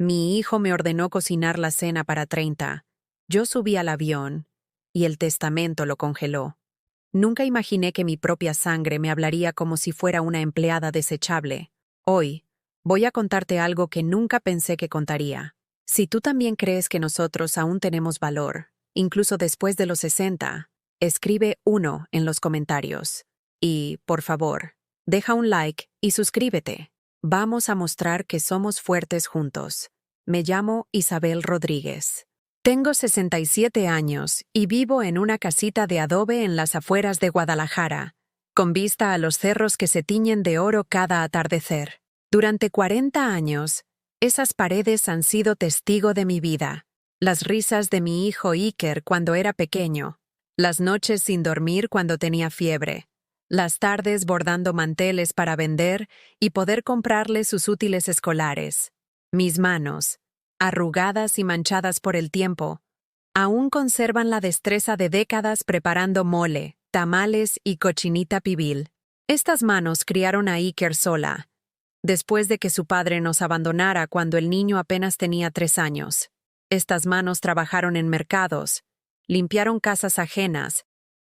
Mi hijo me ordenó cocinar la cena para 30. Yo subí al avión y el testamento lo congeló. Nunca imaginé que mi propia sangre me hablaría como si fuera una empleada desechable. Hoy, voy a contarte algo que nunca pensé que contaría. Si tú también crees que nosotros aún tenemos valor, incluso después de los 60, escribe 1 en los comentarios. Y, por favor, deja un like y suscríbete. Vamos a mostrar que somos fuertes juntos. Me llamo Isabel Rodríguez. Tengo 67 años y vivo en una casita de adobe en las afueras de Guadalajara, con vista a los cerros que se tiñen de oro cada atardecer. Durante 40 años, esas paredes han sido testigo de mi vida. Las risas de mi hijo Iker cuando era pequeño, las noches sin dormir cuando tenía fiebre, las tardes bordando manteles para vender y poder comprarle sus útiles escolares. Mis manos, arrugadas y manchadas por el tiempo, aún conservan la destreza de décadas preparando mole, tamales y cochinita pibil. Estas manos criaron a Iker sola, después de que su padre nos abandonara cuando el niño apenas tenía 3 años. Estas manos trabajaron en mercados, limpiaron casas ajenas,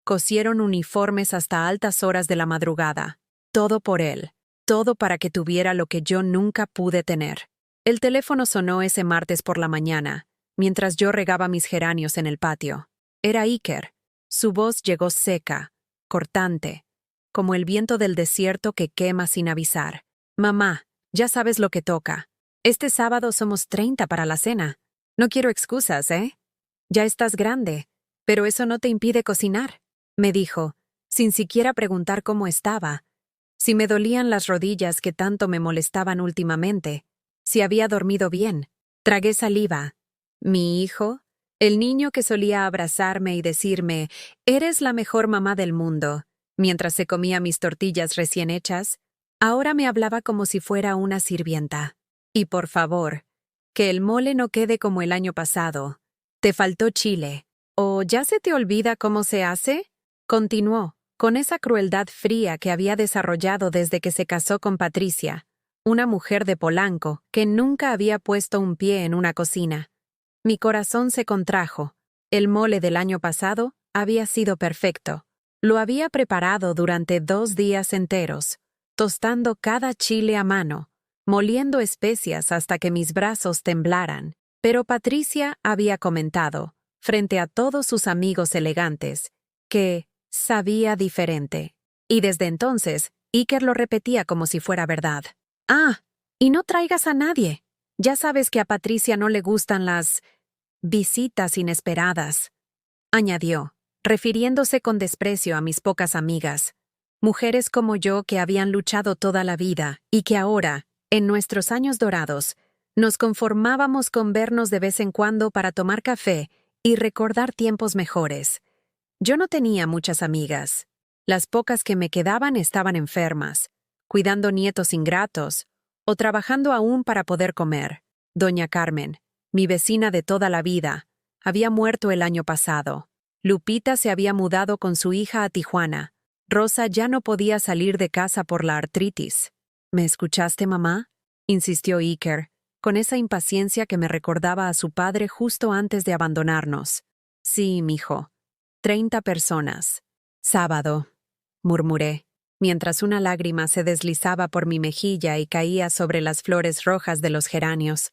cosieron uniformes hasta altas horas de la madrugada. Todo por él, todo para que tuviera lo que yo nunca pude tener. El teléfono sonó ese martes por la mañana, mientras yo regaba mis geranios en el patio. Era Iker. Su voz llegó seca, cortante, como el viento del desierto que quema sin avisar. Mamá, ya sabes lo que toca. Este sábado somos 30 para la cena. No quiero excusas, ¿eh? Ya estás grande, pero eso no te impide cocinar, me dijo, sin siquiera preguntar cómo estaba, si me dolían las rodillas que tanto me molestaban últimamente, si había dormido bien. Tragué saliva. Mi hijo, el niño que solía abrazarme y decirme, «Eres la mejor mamá del mundo», mientras se comía mis tortillas recién hechas, ahora me hablaba como si fuera una sirvienta. Y por favor, que el mole no quede como el año pasado. Te faltó chile. ¿O ya se te olvida cómo se hace? Continuó, con esa crueldad fría que había desarrollado desde que se casó con Patricia, una mujer de Polanco que nunca había puesto un pie en una cocina. Mi corazón se contrajo. El mole del año pasado había sido perfecto. Lo había preparado durante 2 días enteros, tostando cada chile a mano, moliendo especias hasta que mis brazos temblaran. Pero Patricia había comentado, frente a todos sus amigos elegantes, que sabía diferente. Y desde entonces, Iker lo repetía como si fuera verdad. «Ah, y no traigas a nadie. Ya sabes que a Patricia no le gustan las visitas inesperadas», añadió, refiriéndose con desprecio a mis pocas amigas, mujeres como yo que habían luchado toda la vida y que ahora, en nuestros años dorados, nos conformábamos con vernos de vez en cuando para tomar café y recordar tiempos mejores. Yo no tenía muchas amigas. Las pocas que me quedaban estaban enfermas, cuidando nietos ingratos, o trabajando aún para poder comer. Doña Carmen, mi vecina de toda la vida, había muerto el año pasado. Lupita se había mudado con su hija a Tijuana. Rosa ya no podía salir de casa por la artritis. «¿Me escuchaste, mamá?», insistió Iker, con esa impaciencia que me recordaba a su padre justo antes de abandonarnos. «Sí, mijo. 30 personas. Sábado», murmuré, mientras una lágrima se deslizaba por mi mejilla y caía sobre las flores rojas de los geranios.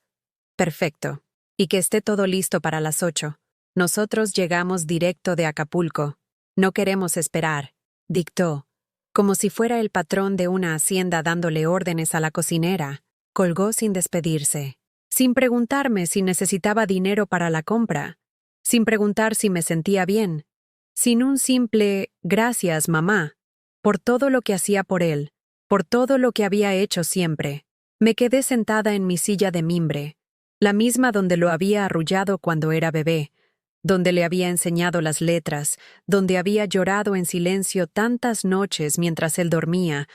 «Perfecto. Y que esté todo listo para las 8. Nosotros llegamos directo de Acapulco. No queremos esperar», dictó, como si fuera el patrón de una hacienda dándole órdenes a la cocinera. Colgó sin despedirse, sin preguntarme si necesitaba dinero para la compra, sin preguntar si me sentía bien, sin un simple «gracias, mamá», por todo lo que hacía por él, por todo lo que había hecho siempre. Me quedé sentada en mi silla de mimbre, la misma donde lo había arrullado cuando era bebé, donde le había enseñado las letras, donde había llorado en silencio tantas noches mientras él dormía,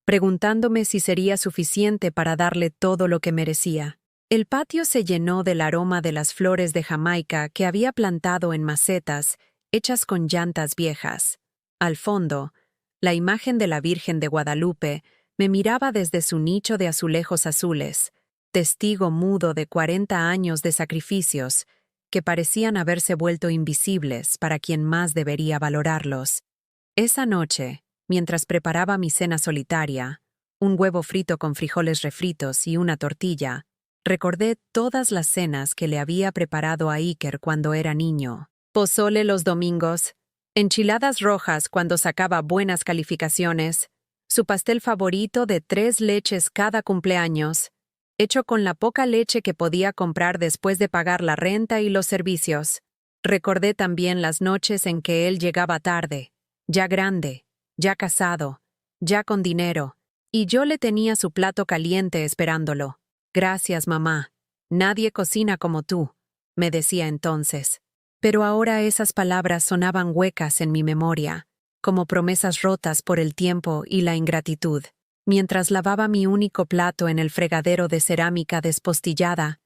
preguntándome si sería suficiente para darle todo lo que merecía. El patio se llenó del aroma de las flores de Jamaica que había plantado en macetas, hechas con llantas viejas. Al fondo, la imagen de la Virgen de Guadalupe me miraba desde su nicho de azulejos azules, testigo mudo de 40 años de sacrificios que parecían haberse vuelto invisibles para quien más debería valorarlos. Esa noche, mientras preparaba mi cena solitaria, un huevo frito con frijoles refritos y una tortilla, recordé todas las cenas que le había preparado a Iker cuando era niño. Pozole los domingos, enchiladas rojas cuando sacaba buenas calificaciones, su pastel favorito de 3 leches cada cumpleaños, hecho con la poca leche que podía comprar después de pagar la renta y los servicios. Recordé también las noches en que él llegaba tarde, ya grande, ya casado, ya con dinero, y yo le tenía su plato caliente esperándolo. Gracias, mamá. Nadie cocina como tú, me decía entonces. Pero ahora esas palabras sonaban huecas en mi memoria, como promesas rotas por el tiempo y la ingratitud. Mientras lavaba mi único plato en el fregadero de cerámica despostillada,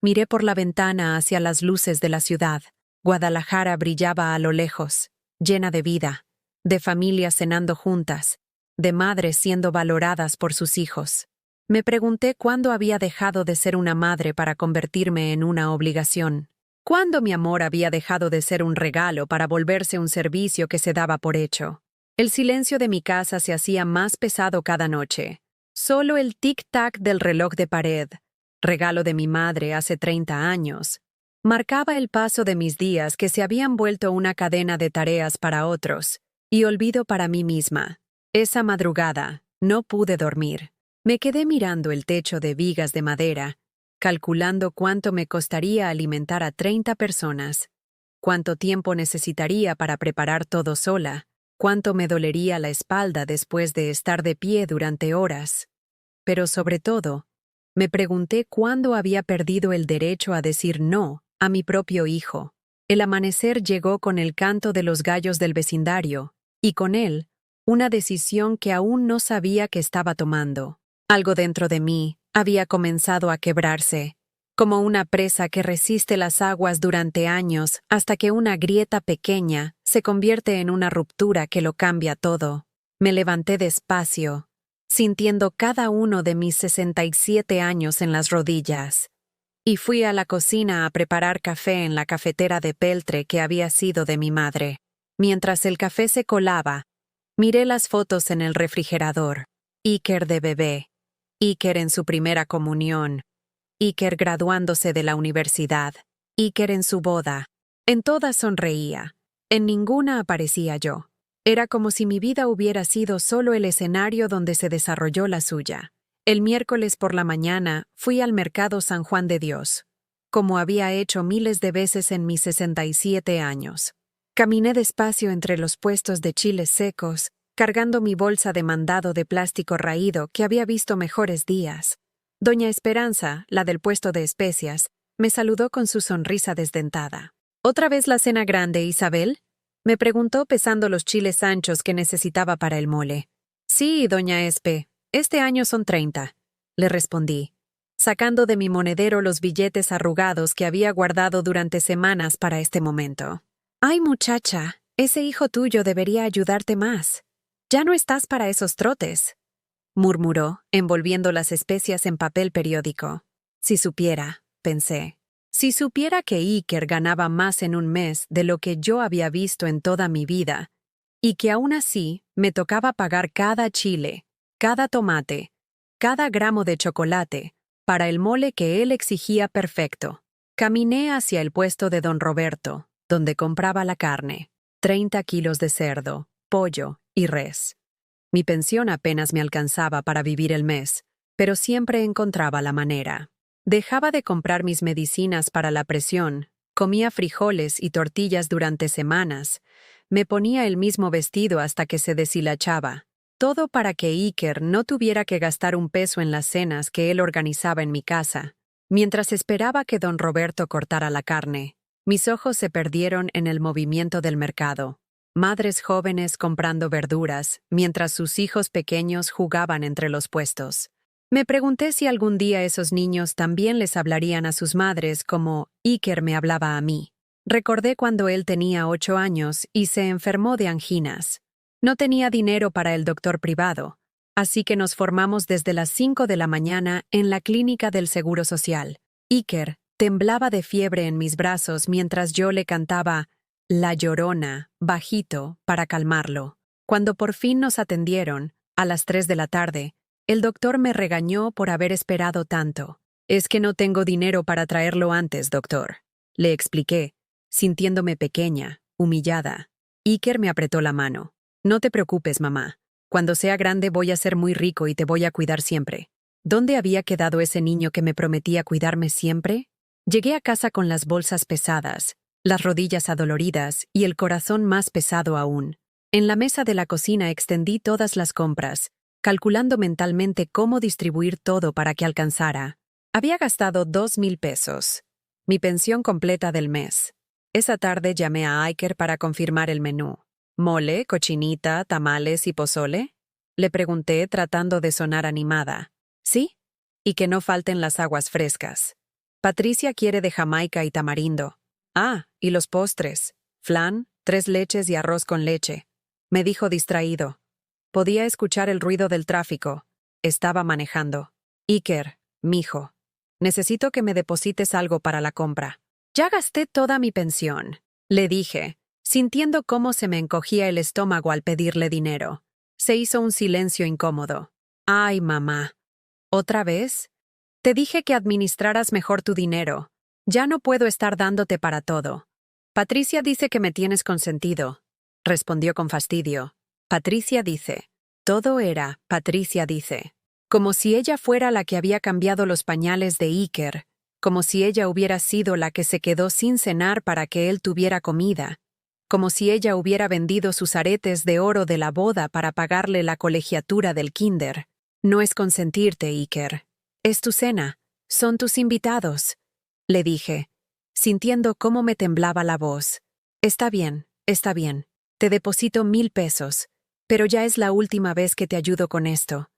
miré por la ventana hacia las luces de la ciudad. Guadalajara brillaba a lo lejos, llena de vida, de familias cenando juntas, de madres siendo valoradas por sus hijos. Me pregunté cuándo había dejado de ser una madre para convertirme en una obligación. ¿Cuándo mi amor había dejado de ser un regalo para volverse un servicio que se daba por hecho? El silencio de mi casa se hacía más pesado cada noche. Solo el tic-tac del reloj de pared, regalo de mi madre hace 30 años, marcaba el paso de mis días que se habían vuelto una cadena de tareas para otros y olvido para mí misma. Esa madrugada no pude dormir. Me quedé mirando el techo de vigas de madera, calculando cuánto me costaría alimentar a 30 personas, cuánto tiempo necesitaría para preparar todo sola, cuánto me dolería la espalda después de estar de pie durante horas. Pero sobre todo, me pregunté cuándo había perdido el derecho a decir no a mi propio hijo. El amanecer llegó con el canto de los gallos del vecindario, y con él, una decisión que aún no sabía que estaba tomando. Algo dentro de mí había comenzado a quebrarse, como una presa que resiste las aguas durante años hasta que una grieta pequeña se convierte en una ruptura que lo cambia todo. Me levanté despacio, sintiendo cada uno de mis 67 años en las rodillas, y fui a la cocina a preparar café en la cafetera de peltre que había sido de mi madre. Mientras el café se colaba, miré las fotos en el refrigerador. Iker de bebé, Iker en su primera comunión, Iker graduándose de la universidad, Iker en su boda. En todas sonreía, en ninguna aparecía yo. Era como si mi vida hubiera sido solo el escenario donde se desarrolló la suya. El miércoles por la mañana fui al mercado San Juan de Dios, como había hecho miles de veces en mis 67 años. Caminé despacio entre los puestos de chiles secos, cargando mi bolsa de mandado de plástico raído que había visto mejores días. Doña Esperanza, la del puesto de especias, me saludó con su sonrisa desdentada. ¿Otra vez la cena grande, Isabel?, me preguntó pesando los chiles anchos que necesitaba para el mole. Sí, doña Espe, este año son 30, le respondí, sacando de mi monedero los billetes arrugados que había guardado durante semanas para este momento. Ay, muchacha, ese hijo tuyo debería ayudarte más. Ya no estás para esos trotes, murmuró, envolviendo las especias en papel periódico. Si supiera, pensé, si supiera que Iker ganaba más en un mes de lo que yo había visto en toda mi vida, y que aún así me tocaba pagar cada chile, cada tomate, cada gramo de chocolate, para el mole que él exigía perfecto. Caminé hacia el puesto de don Roberto, donde compraba la carne, 30 kilos de cerdo, pollo y res. Mi pensión apenas me alcanzaba para vivir el mes, pero siempre encontraba la manera. Dejaba de comprar mis medicinas para la presión, comía frijoles y tortillas durante semanas, me ponía el mismo vestido hasta que se deshilachaba, todo para que Iker no tuviera que gastar un peso en las cenas que él organizaba en mi casa. Mientras esperaba que don Roberto cortara la carne, mis ojos se perdieron en el movimiento del mercado. Madres jóvenes comprando verduras, mientras sus hijos pequeños jugaban entre los puestos. Me pregunté si algún día esos niños también les hablarían a sus madres como Iker me hablaba a mí. Recordé cuando él tenía 8 años y se enfermó de anginas. No tenía dinero para el doctor privado, así que nos formamos desde las 5 de la mañana en la clínica del Seguro Social. Iker temblaba de fiebre en mis brazos mientras yo le cantaba La Llorona, bajito, para calmarlo. Cuando por fin nos atendieron, a las 3 de la tarde, el doctor me regañó por haber esperado tanto. «Es que no tengo dinero para traerlo antes, doctor», le expliqué, sintiéndome pequeña, humillada. Iker me apretó la mano. «No te preocupes, mamá. Cuando sea grande voy a ser muy rico y te voy a cuidar siempre». ¿Dónde había quedado ese niño que me prometía cuidarme siempre? Llegué a casa con las bolsas pesadas, las rodillas adoloridas y el corazón más pesado aún. En la mesa de la cocina extendí todas las compras, calculando mentalmente cómo distribuir todo para que alcanzara. Había gastado 2,000 pesos, mi pensión completa del mes. Esa tarde llamé a Iker para confirmar el menú. ¿Mole, cochinita, tamales y pozole? Le pregunté tratando de sonar animada. ¿Sí? Y que no falten las aguas frescas. Patricia quiere de Jamaica y tamarindo. Ah, y los postres. Flan, 3 leches y arroz con leche. Me dijo distraído. Podía escuchar el ruido del tráfico. Estaba manejando. Iker, mijo, necesito que me deposites algo para la compra. Ya gasté toda mi pensión, le dije, sintiendo cómo se me encogía el estómago al pedirle dinero. Se hizo un silencio incómodo. Ay, mamá. ¿Otra vez? Te dije que administraras mejor tu dinero. Ya no puedo estar dándote para todo. Patricia dice que me tienes consentido, respondió con fastidio. Patricia dice. Todo era, Patricia dice. Como si ella fuera la que había cambiado los pañales de Iker, como si ella hubiera sido la que se quedó sin cenar para que él tuviera comida, como si ella hubiera vendido sus aretes de oro de la boda para pagarle la colegiatura del kinder. No es consentirte, Iker. Es tu cena. Son tus invitados, le dije, sintiendo cómo me temblaba la voz. Está bien, está bien. Te deposito 1,000 pesos, pero ya es la última vez que te ayudo con esto.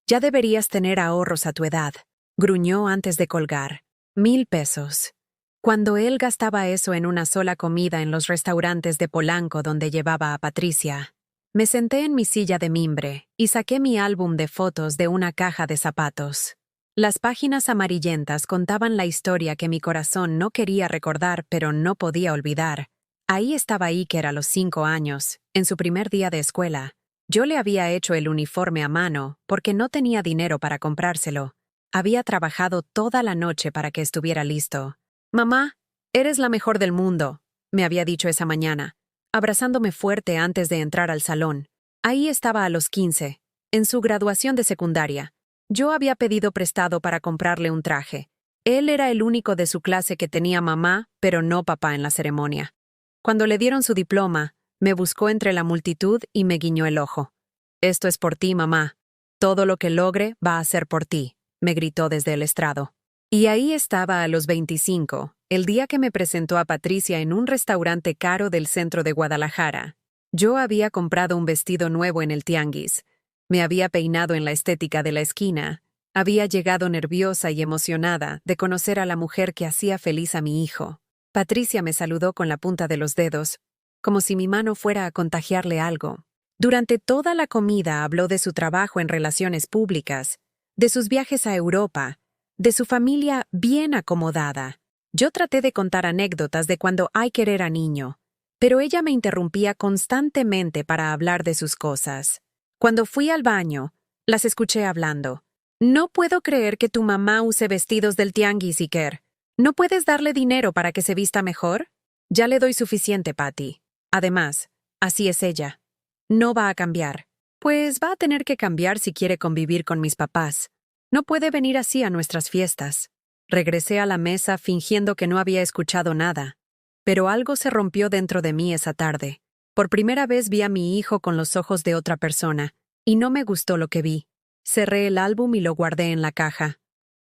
Ya deberías tener ahorros a tu edad, gruñó antes de colgar. 1,000 pesos. Cuando él gastaba eso en una sola comida en los restaurantes de Polanco donde llevaba a Patricia. Me senté en mi silla de mimbre y saqué mi álbum de fotos de una caja de zapatos. Las páginas amarillentas contaban la historia que mi corazón no quería recordar pero no podía olvidar. Ahí estaba Iker a los 5 años, en su primer día de escuela. Yo le había hecho el uniforme a mano porque no tenía dinero para comprárselo. Había trabajado toda la noche para que estuviera listo. «Mamá, eres la mejor del mundo», me había dicho esa mañana, abrazándome fuerte antes de entrar al salón. Ahí estaba a los 15, en su graduación de secundaria. Yo había pedido prestado para comprarle un traje. Él era el único de su clase que tenía mamá, pero no papá en la ceremonia. Cuando le dieron su diploma, me buscó entre la multitud y me guiñó el ojo. «Esto es por ti, mamá. Todo lo que logre va a ser por ti», me gritó desde el estrado. Y ahí estaba a los 25, el día que me presentó a Patricia en un restaurante caro del centro de Guadalajara. Yo había comprado un vestido nuevo en el tianguis. Me había peinado en la estética de la esquina. Había llegado nerviosa y emocionada de conocer a la mujer que hacía feliz a mi hijo. Patricia me saludó con la punta de los dedos, como si mi mano fuera a contagiarle algo. Durante toda la comida habló de su trabajo en relaciones públicas, de sus viajes a Europa, de su familia bien acomodada. Yo traté de contar anécdotas de cuando Iker era niño, pero ella me interrumpía constantemente para hablar de sus cosas. Cuando fui al baño, las escuché hablando. «No puedo creer que tu mamá use vestidos del tianguis, Iker. ¿No puedes darle dinero para que se vista mejor?» «Ya le doy suficiente, Patty. Además, así es ella. No va a cambiar». «Pues va a tener que cambiar si quiere convivir con mis papás. No puede venir así a nuestras fiestas». Regresé a la mesa fingiendo que no había escuchado nada. Pero algo se rompió dentro de mí esa tarde. Por primera vez vi a mi hijo con los ojos de otra persona, y no me gustó lo que vi. Cerré el álbum y lo guardé en la caja.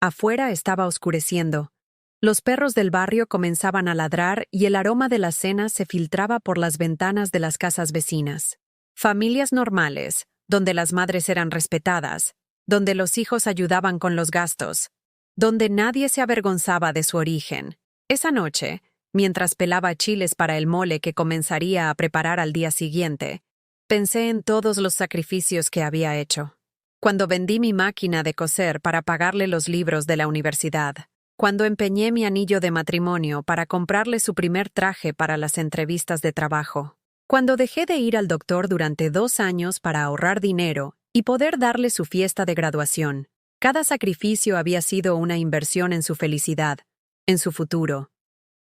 Afuera estaba oscureciendo. Los perros del barrio comenzaban a ladrar y el aroma de la cena se filtraba por las ventanas de las casas vecinas. Familias normales, donde las madres eran respetadas, donde los hijos ayudaban con los gastos, donde nadie se avergonzaba de su origen. Esa noche, mientras pelaba chiles para el mole que comenzaría a preparar al día siguiente, pensé en todos los sacrificios que había hecho. cuando vendí mi máquina de coser para pagarle los libros de la universidad, cuando empeñé mi anillo de matrimonio para comprarle su primer traje para las entrevistas de trabajo, cuando dejé de ir al doctor durante 2 años para ahorrar dinero y poder darle su fiesta de graduación. Cada sacrificio había sido una inversión en su felicidad, en su futuro.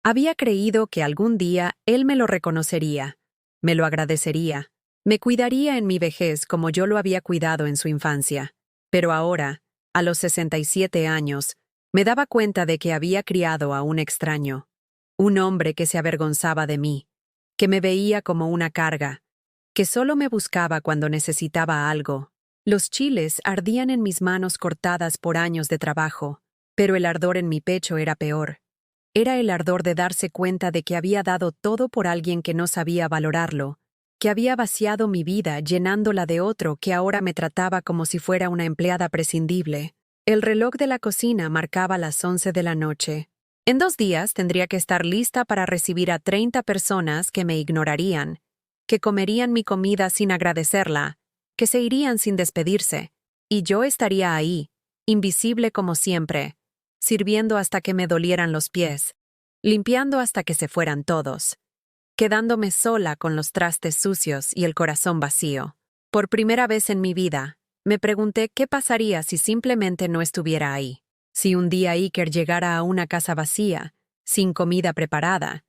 Había creído que algún día él me lo reconocería, me lo agradecería, me cuidaría en mi vejez como yo lo había cuidado en su infancia. Pero ahora, a los 67 años, me daba cuenta de que había criado a un extraño, un hombre que se avergonzaba de mí, que me veía como una carga, que solo me buscaba cuando necesitaba algo. Los chiles ardían en mis manos cortadas por años de trabajo, pero el ardor en mi pecho era peor. Era el ardor de darse cuenta de que había dado todo por alguien que no sabía valorarlo, que había vaciado mi vida llenándola de otro que ahora me trataba como si fuera una empleada prescindible. El reloj de la cocina marcaba las 11 de la noche. En 2 días tendría que estar lista para recibir a 30 personas que me ignorarían, que comerían mi comida sin agradecerla, que se irían sin despedirse, y yo estaría ahí, invisible como siempre, sirviendo hasta que me dolieran los pies, limpiando hasta que se fueran todos, quedándome sola con los trastes sucios y el corazón vacío. Por primera vez en mi vida, me pregunté qué pasaría si simplemente no estuviera ahí. Si un día Iker llegara a una casa vacía, sin comida preparada,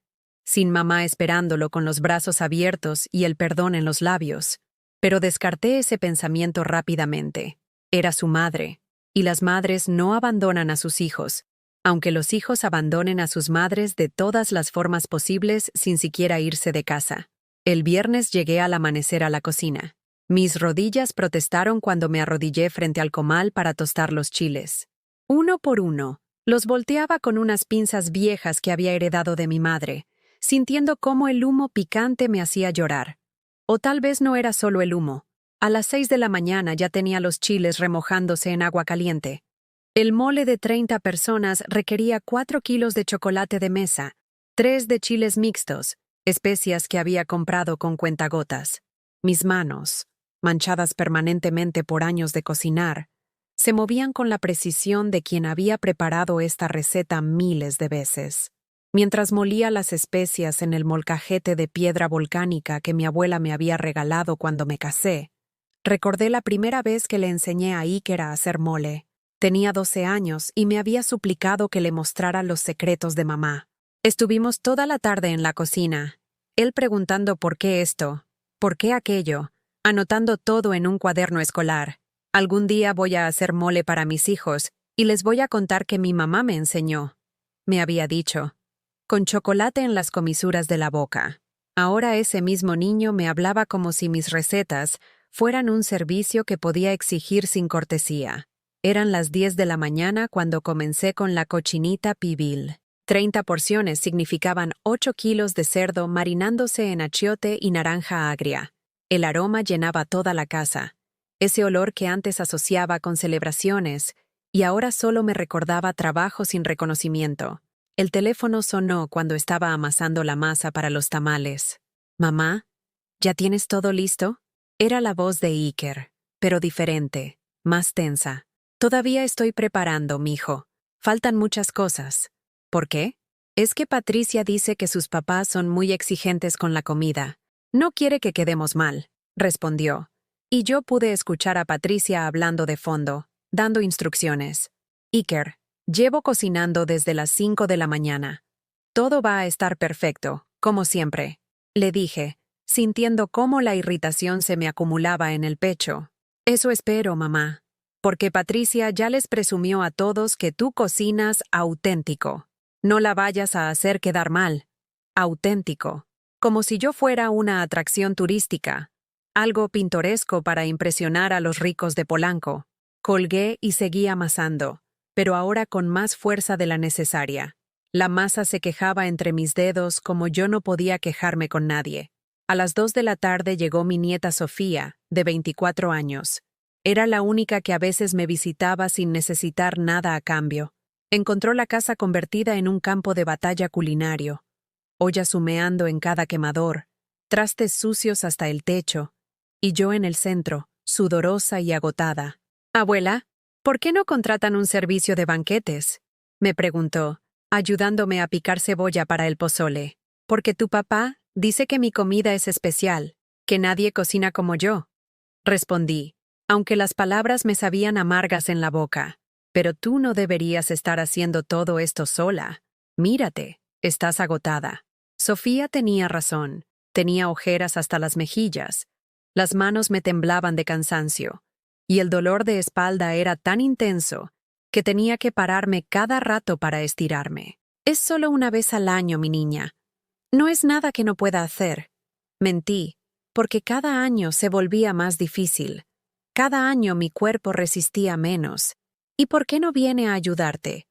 sin mamá esperándolo con los brazos abiertos y el perdón en los labios. Pero descarté ese pensamiento rápidamente. Era su madre, y las madres no abandonan a sus hijos, aunque los hijos abandonen a sus madres de todas las formas posibles sin siquiera irse de casa. El viernes llegué al amanecer a la cocina. Mis rodillas protestaron cuando me arrodillé frente al comal para tostar los chiles. Uno por uno, los volteaba con unas pinzas viejas que había heredado de mi madre, sintiendo cómo el humo picante me hacía llorar. O tal vez no era solo el humo. A las 6 de la mañana ya tenía los chiles remojándose en agua caliente. El mole de 30 personas requería 4 kilos de chocolate de mesa, 3 de chiles mixtos, especias que había comprado con cuentagotas. Mis manos, manchadas permanentemente por años de cocinar, se movían con la precisión de quien había preparado esta receta miles de veces. Mientras molía las especias en el molcajete de piedra volcánica que mi abuela me había regalado cuando me casé, recordé la primera vez que le enseñé a Iker a hacer mole. Tenía 12 años y me había suplicado que le mostrara los secretos de mamá. Estuvimos toda la tarde en la cocina, él preguntando por qué esto, por qué aquello, anotando todo en un cuaderno escolar. Algún día voy a hacer mole para mis hijos y les voy a contar que mi mamá me enseñó, me había dicho, con chocolate en las comisuras de la boca. Ahora ese mismo niño me hablaba como si mis recetas fueran un servicio que podía exigir sin cortesía. Eran las 10 de la mañana cuando comencé con la cochinita pibil. 30 porciones significaban 8 kilos de cerdo marinándose en achiote y naranja agria. El aroma llenaba toda la casa. Ese olor que antes asociaba con celebraciones y ahora solo me recordaba trabajo sin reconocimiento. El teléfono sonó cuando estaba amasando la masa para los tamales. «Mamá, ¿ya tienes todo listo?» Era la voz de Iker, pero diferente, más tensa. «Todavía estoy preparando, mijo. Faltan muchas cosas». «¿Por qué?» «Es que Patricia dice que sus papás son muy exigentes con la comida. No quiere que quedemos mal», respondió. Y yo pude escuchar a Patricia hablando de fondo, dando instrucciones. «Iker, llevo cocinando desde las 5 de la mañana. Todo va a estar perfecto, como siempre», le dije, sintiendo cómo la irritación se me acumulaba en el pecho. «Eso espero, mamá, porque Patricia ya les presumió a todos que tú cocinas auténtico. No la vayas a hacer quedar mal. Auténtico. Como si yo fuera una atracción turística. Algo pintoresco para impresionar a los ricos de Polanco». Colgué y seguí amasando, pero ahora con más fuerza de la necesaria. La masa se quejaba entre mis dedos como yo no podía quejarme con nadie. A las 2 de la tarde llegó mi nieta Sofía, de 24 años. Era la única que a veces me visitaba sin necesitar nada a cambio. Encontró la casa convertida en un campo de batalla culinario. Ollas humeando en cada quemador, trastes sucios hasta el techo, y yo en el centro, sudorosa y agotada. Abuela, ¿por qué no contratan un servicio de banquetes? Me preguntó, ayudándome a picar cebolla para el pozole. Porque tu papá dice que mi comida es especial, que nadie cocina como yo. Respondí, aunque las palabras me sabían amargas en la boca. Pero tú no deberías estar haciendo todo esto sola. Mírate, estás agotada. Sofía tenía razón. Tenía ojeras hasta las mejillas. Las manos me temblaban de cansancio. Y el dolor de espalda era tan intenso que tenía que pararme cada rato para estirarme. Es solo una vez al año, mi niña. No es nada que no pueda hacer. Mentí, porque cada año se volvía más difícil. Cada año mi cuerpo resistía menos. ¿Y por qué no viene a ayudarte?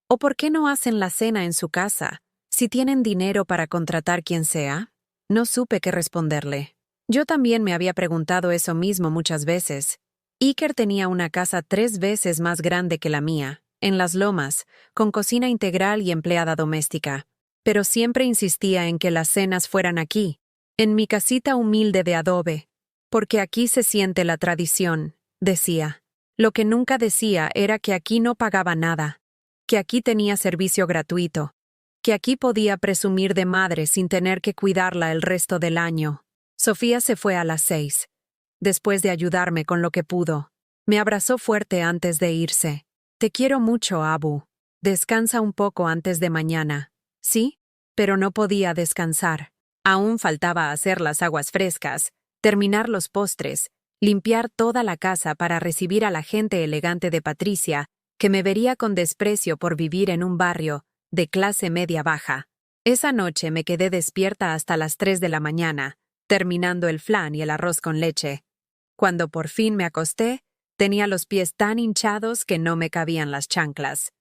¿O por qué no hacen la cena en su casa, si tienen dinero para contratar quien sea? No supe qué responderle. Yo también me había preguntado eso mismo muchas veces. Iker tenía una casa 3 veces más grande que la mía, en Las Lomas, con cocina integral y empleada doméstica. Pero siempre insistía en que las cenas fueran aquí, en mi casita humilde de adobe, porque aquí se siente la tradición, decía. Lo que nunca decía era que aquí no pagaba nada, que aquí tenía servicio gratuito, que aquí podía presumir de madre sin tener que cuidarla el resto del año. Sofía se fue a las 6. Después de ayudarme con lo que pudo. Me abrazó fuerte antes de irse. Te quiero mucho, Abu. Descansa un poco antes de mañana. ¿Sí? Pero no podía descansar. Aún faltaba hacer las aguas frescas, terminar los postres, limpiar toda la casa para recibir a la gente elegante de Patricia, que me vería con desprecio por vivir en un barrio de clase media baja. Esa noche me quedé despierta hasta las 3 de la mañana, terminando el flan y el arroz con leche. Cuando por fin me acosté, tenía los pies tan hinchados que no me cabían las chanclas.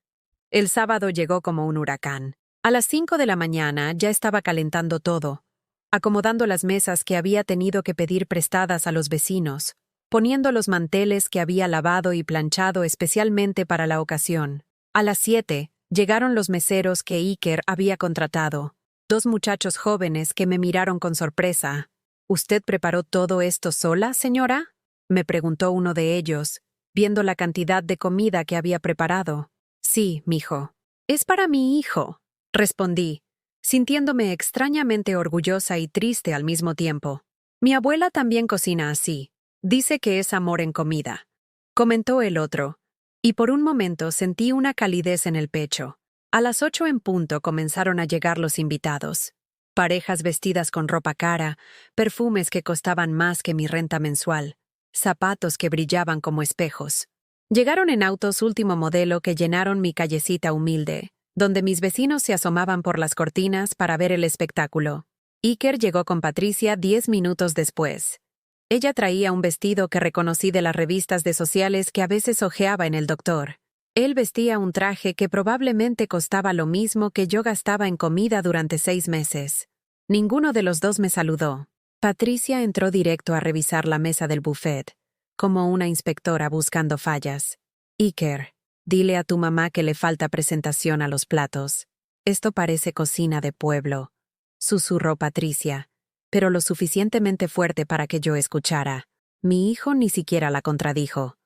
El sábado llegó como un huracán. A las 5 de la mañana ya estaba calentando todo, acomodando las mesas que había tenido que pedir prestadas a los vecinos, poniendo los manteles que había lavado y planchado especialmente para la ocasión. A las 7 llegaron los meseros que Iker había contratado, 2 muchachos jóvenes que me miraron con sorpresa. ¿Usted preparó todo esto sola, señora?, me preguntó uno de ellos, viendo la cantidad de comida que había preparado. Sí, mijo. Es para mi hijo, respondí, sintiéndome extrañamente orgullosa y triste al mismo tiempo. Mi abuela también cocina así. Dice que es amor en comida, comentó el otro, y por un momento sentí una calidez en el pecho. A las 8 en punto comenzaron a llegar los invitados. Parejas vestidas con ropa cara, perfumes que costaban más que mi renta mensual, zapatos que brillaban como espejos. Llegaron en autos último modelo que llenaron mi callecita humilde, donde mis vecinos se asomaban por las cortinas para ver el espectáculo. Iker llegó con Patricia 10 minutos después. Ella traía un vestido que reconocí de las revistas de sociales que a veces hojeaba en el doctor. Él vestía un traje que probablemente costaba lo mismo que yo gastaba en comida durante 6 meses. Ninguno de los dos me saludó. Patricia entró directo a revisar la mesa del buffet, como una inspectora buscando fallas. Iker, dile a tu mamá que le falta presentación a los platos. Esto parece cocina de pueblo, susurró Patricia, pero lo suficientemente fuerte para que yo escuchara. Mi hijo ni siquiera la contradijo.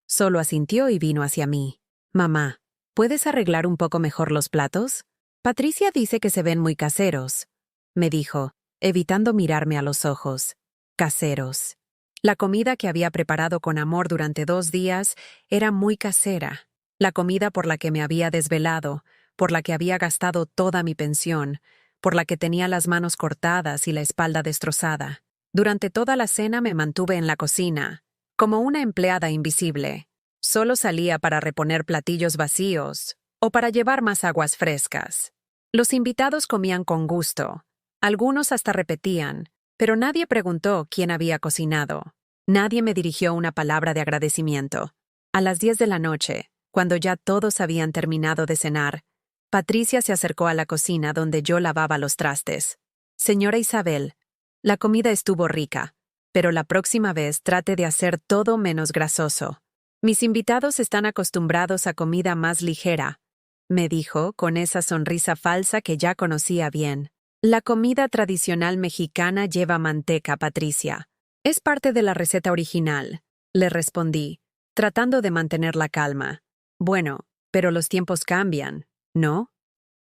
Solo asintió y vino hacia mí. Mamá, ¿puedes arreglar un poco mejor los platos? Patricia dice que se ven muy caseros, me dijo, evitando mirarme a los ojos. Caseros. La comida que había preparado con amor durante 2 días era muy casera. La comida por la que me había desvelado, por la que había gastado toda mi pensión, por la que tenía las manos cortadas y la espalda destrozada. Durante toda la cena me mantuve en la cocina, como una empleada invisible. Solo salía para reponer platillos vacíos o para llevar más aguas frescas. Los invitados comían con gusto. Algunos hasta repetían, pero nadie preguntó quién había cocinado. Nadie me dirigió una palabra de agradecimiento. A las 10 de la noche, cuando ya todos habían terminado de cenar, Patricia se acercó a la cocina donde yo lavaba los trastes. Señora Isabel, la comida estuvo rica, pero la próxima vez trate de hacer todo menos grasoso. Mis invitados están acostumbrados a comida más ligera, me dijo con esa sonrisa falsa que ya conocía bien. La comida tradicional mexicana lleva manteca, Patricia. Es parte de la receta original, le respondí, tratando de mantener la calma. Bueno, pero los tiempos cambian, ¿no?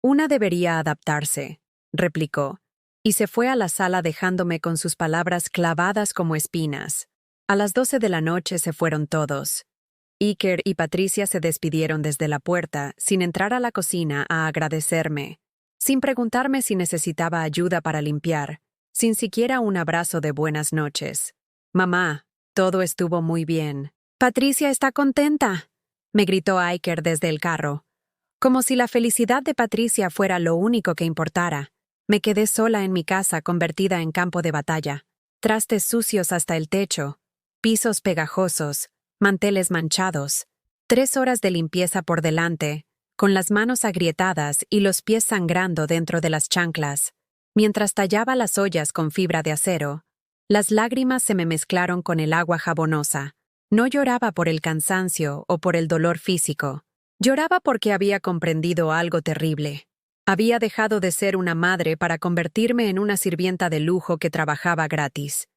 Una debería adaptarse, replicó, y se fue a la sala dejándome con sus palabras clavadas como espinas. A las 12 de la noche se fueron todos. Iker y Patricia se despidieron desde la puerta, sin entrar a la cocina a agradecerme, sin preguntarme si necesitaba ayuda para limpiar, sin siquiera un abrazo de buenas noches. Mamá, todo estuvo muy bien. Patricia está contenta, me gritó Iker desde el carro. Como si la felicidad de Patricia fuera lo único que importara. Me quedé sola en mi casa convertida en campo de batalla. Trastes sucios hasta el techo, pisos pegajosos, manteles manchados, 3 horas de limpieza por delante, con las manos agrietadas y los pies sangrando dentro de las chanclas. Mientras tallaba las ollas con fibra de acero, las lágrimas se me mezclaron con el agua jabonosa. No lloraba por el cansancio o por el dolor físico. Lloraba porque había comprendido algo terrible. Había dejado de ser una madre para convertirme en una sirvienta de lujo que trabajaba gratis.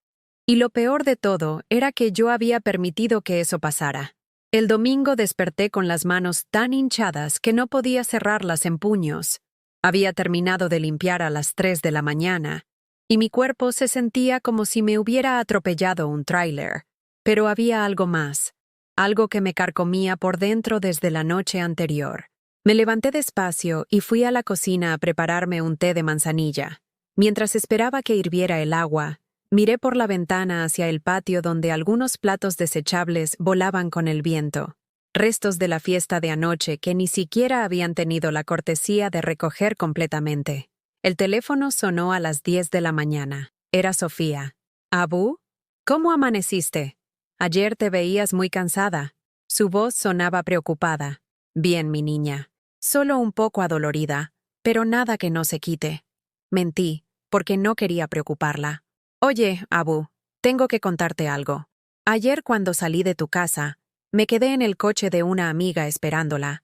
Y lo peor de todo era que yo había permitido que eso pasara. El domingo desperté con las manos tan hinchadas que no podía cerrarlas en puños. Había terminado de limpiar a las 3 de la mañana, y mi cuerpo se sentía como si me hubiera atropellado un tráiler. Pero había algo más, algo que me carcomía por dentro desde la noche anterior. Me levanté despacio y fui a la cocina a prepararme un té de manzanilla. Mientras esperaba que hirviera el agua, miré por la ventana hacia el patio donde algunos platos desechables volaban con el viento, restos de la fiesta de anoche que ni siquiera habían tenido la cortesía de recoger completamente. El teléfono sonó a las 10 de la mañana. Era Sofía. «Abu, ¿cómo amaneciste? Ayer te veías muy cansada». Su voz sonaba preocupada. «Bien, mi niña. Solo un poco adolorida, pero nada que no se quite». Mentí, porque no quería preocuparla. «Oye, Abu, tengo que contarte algo. Ayer cuando salí de tu casa, me quedé en el coche de una amiga esperándola.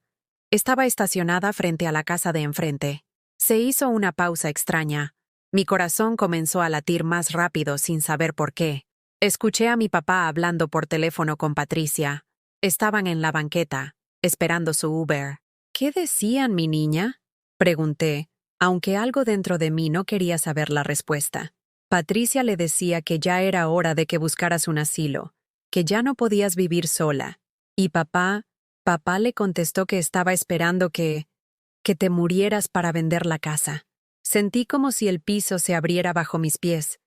Estaba estacionada frente a la casa de enfrente. Se hizo una pausa extraña. Mi corazón comenzó a latir más rápido sin saber por qué. Escuché a mi papá hablando por teléfono con Patricia. Estaban en la banqueta, esperando su Uber. «¿Qué decían, mi niña?», pregunté, aunque algo dentro de mí no quería saber la respuesta. Patricia le decía que ya era hora de que buscaras un asilo, que ya no podías vivir sola. Y papá le contestó que estaba esperando que te murieras para vender la casa. Sentí como si el piso se abriera bajo mis pies.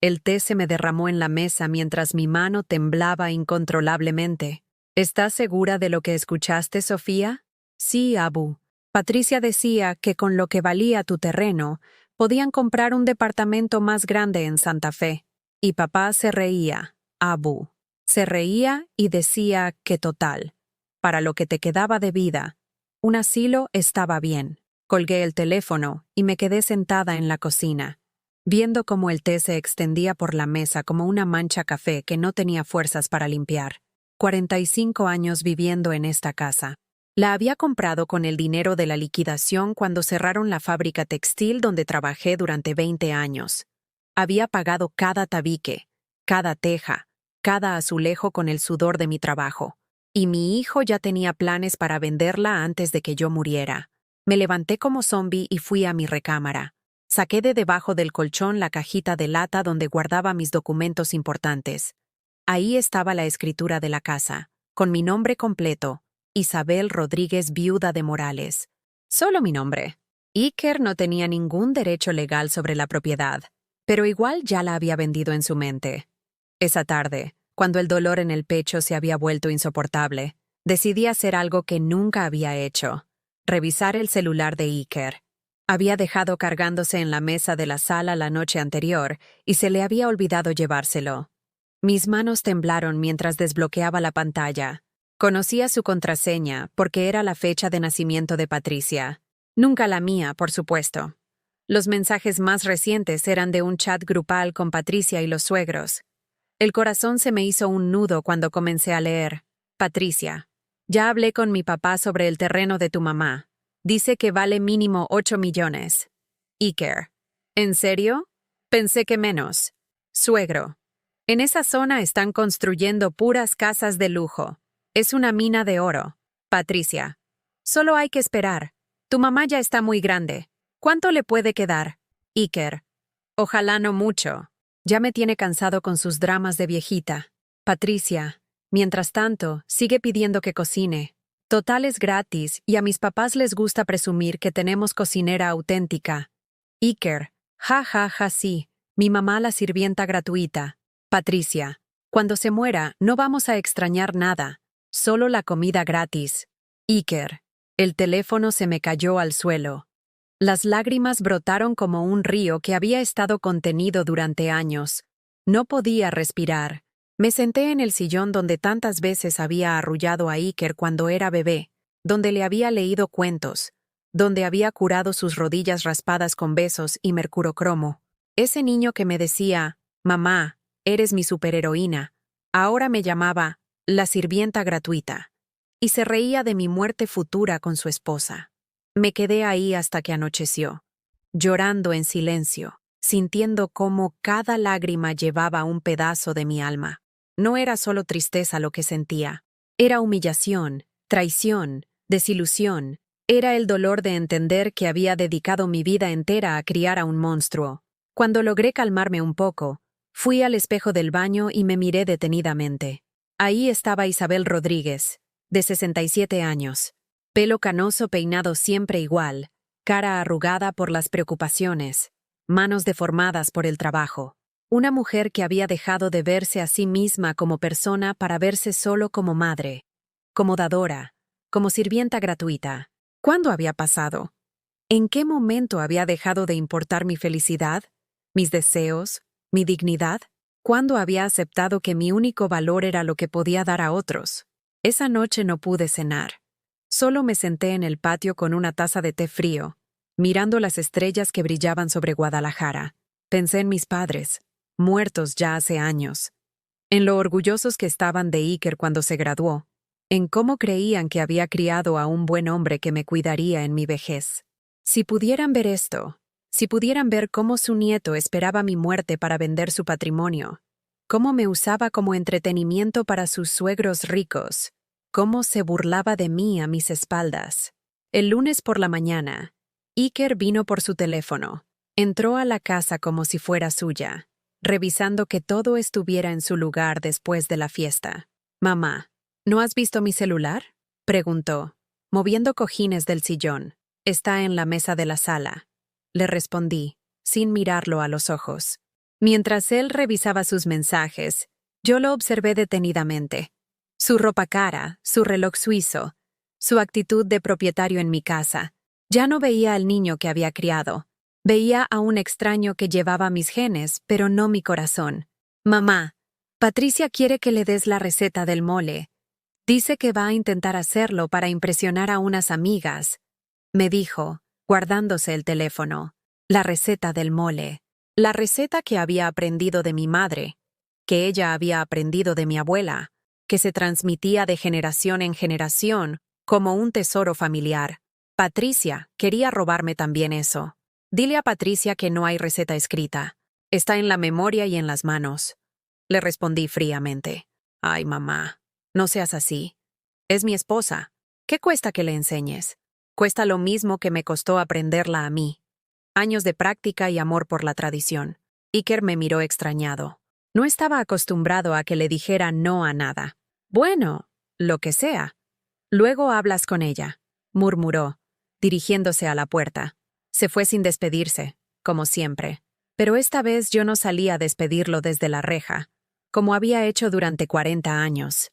El té se me derramó en la mesa mientras mi mano temblaba incontrolablemente. «¿Estás segura de lo que escuchaste, Sofía?» «Sí, Abu. Patricia decía que con lo que valía tu terreno, podían comprar un departamento más grande en Santa Fe». Y papá se reía, Abu. Se reía y decía que total, para lo que te quedaba de vida, un asilo estaba bien. Colgué el teléfono y me quedé sentada en la cocina, viendo cómo el té se extendía por la mesa como una mancha café que no tenía fuerzas para limpiar. 45 años viviendo en esta casa. La había comprado con el dinero de la liquidación cuando cerraron la fábrica textil donde trabajé durante 20 años. Había pagado cada tabique, cada teja, cada azulejo con el sudor de mi trabajo. Y mi hijo ya tenía planes para venderla antes de que yo muriera. Me levanté como zombi y fui a mi recámara. Saqué de debajo del colchón la cajita de lata donde guardaba mis documentos importantes. Ahí estaba la escritura de la casa, con mi nombre completo, Isabel Rodríguez, viuda de Morales. Solo mi nombre. Iker no tenía ningún derecho legal sobre la propiedad, pero igual ya la había vendido en su mente. Esa tarde, cuando el dolor en el pecho se había vuelto insoportable, decidí hacer algo que nunca había hecho: revisar el celular de Iker. Había dejado cargándose en la mesa de la sala la noche anterior y se le había olvidado llevárselo. Mis manos temblaron mientras desbloqueaba la pantalla. Conocía su contraseña porque era la fecha de nacimiento de Patricia. Nunca la mía, por supuesto. Los mensajes más recientes eran de un chat grupal con Patricia y los suegros. El corazón se me hizo un nudo cuando comencé a leer. Patricia: «Ya hablé con mi papá sobre el terreno de tu mamá. Dice que vale mínimo 8 millones. Iker: ¿En serio? Pensé que menos. Suegro: en esa zona están construyendo puras casas de lujo. Es una mina de oro. Patricia. Solo hay que esperar. Tu mamá ya está muy grande. ¿Cuánto le puede quedar? Iker. Ojalá no mucho. Ya me tiene cansado con sus dramas de viejita. Patricia. Mientras tanto, sigue pidiendo que cocine. Total es gratis y a mis papás les gusta presumir que tenemos cocinera auténtica. Iker. Ja, ja, ja, sí. Mi mamá la sirvienta gratuita. Patricia. Cuando se muera, no vamos a extrañar nada. Solo la comida gratis. Iker. El teléfono se me cayó al suelo. Las lágrimas brotaron como un río que había estado contenido durante años. No podía respirar. Me senté en el sillón donde tantas veces había arrullado a Iker cuando era bebé, donde le había leído cuentos, donde había curado sus rodillas raspadas con besos y mercurocromo. Ese niño que me decía, «Mamá, eres mi superheroína», ahora me llamaba la sirvienta gratuita, y se reía de mi muerte futura con su esposa. Me quedé ahí hasta que anocheció, llorando en silencio, sintiendo cómo cada lágrima llevaba un pedazo de mi alma. No era solo tristeza lo que sentía, era humillación, traición, desilusión, era el dolor de entender que había dedicado mi vida entera a criar a un monstruo. Cuando logré calmarme un poco, fui al espejo del baño y me miré detenidamente. Ahí estaba Isabel Rodríguez, de 67 años. Pelo canoso peinado siempre igual, cara arrugada por las preocupaciones, manos deformadas por el trabajo. Una mujer que había dejado de verse a sí misma como persona para verse solo como madre, como dadora, como sirvienta gratuita. ¿Cuándo había pasado? ¿En qué momento había dejado de importar mi felicidad, mis deseos, mi dignidad? ¿Cuándo había aceptado que mi único valor era lo que podía dar a otros? Esa noche no pude cenar. Solo me senté en el patio con una taza de té frío, mirando las estrellas que brillaban sobre Guadalajara. Pensé en mis padres, muertos ya hace años, en lo orgullosos que estaban de Iker cuando se graduó, en cómo creían que había criado a un buen hombre que me cuidaría en mi vejez. Si pudieran ver esto, si pudieran ver cómo su nieto esperaba mi muerte para vender su patrimonio, cómo me usaba como entretenimiento para sus suegros ricos, cómo se burlaba de mí a mis espaldas. El lunes por la mañana, Iker vino por su teléfono. Entró a la casa como si fuera suya, revisando que todo estuviera en su lugar después de la fiesta. «Mamá, ¿no has visto mi celular?», preguntó, moviendo cojines del sillón. «Está en la mesa de la sala», le respondí, sin mirarlo a los ojos. Mientras él revisaba sus mensajes, yo lo observé detenidamente. Su ropa cara, su reloj suizo, su actitud de propietario en mi casa. Ya no veía al niño que había criado. Veía a un extraño que llevaba mis genes, pero no mi corazón. «Mamá, Patricia quiere que le des la receta del mole. Dice que va a intentar hacerlo para impresionar a unas amigas», me dijo, guardándose el teléfono. La receta del mole. La receta que había aprendido de mi madre, que ella había aprendido de mi abuela, que se transmitía de generación en generación como un tesoro familiar. Patricia quería robarme también eso. «Dile a Patricia que no hay receta escrita. Está en la memoria y en las manos», le respondí fríamente. «Ay, mamá, no seas así. Es mi esposa. ¿Qué cuesta que le enseñes? Cuesta lo mismo que me costó aprenderla a mí. Años de práctica y amor por la tradición». Iker me miró extrañado. No estaba acostumbrado a que le dijera no a nada. «Bueno, lo que sea. Luego hablas con ella», murmuró, dirigiéndose a la puerta. Se fue sin despedirse, como siempre. Pero esta vez yo no salí a despedirlo desde la reja, como había hecho durante 40 años.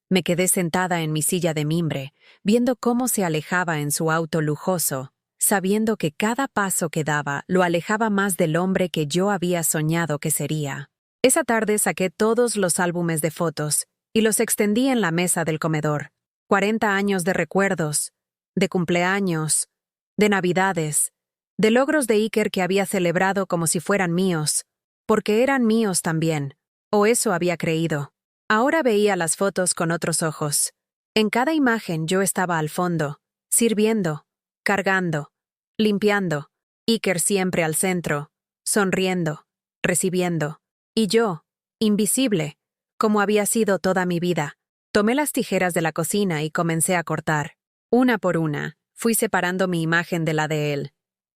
Me quedé sentada en mi silla de mimbre, viendo cómo se alejaba en su auto lujoso, sabiendo que cada paso que daba lo alejaba más del hombre que yo había soñado que sería. Esa tarde saqué todos los álbumes de fotos y los extendí en la mesa del comedor. 40 años de recuerdos, de cumpleaños, de navidades, de logros de Iker que había celebrado como si fueran míos, porque eran míos también, o eso había creído. Ahora veía las fotos con otros ojos. En cada imagen yo estaba al fondo, sirviendo, cargando, limpiando, Iker siempre al centro, sonriendo, recibiendo, y yo, invisible, como había sido toda mi vida. Tomé las tijeras de la cocina y comencé a cortar. Una por una, fui separando mi imagen de la de él.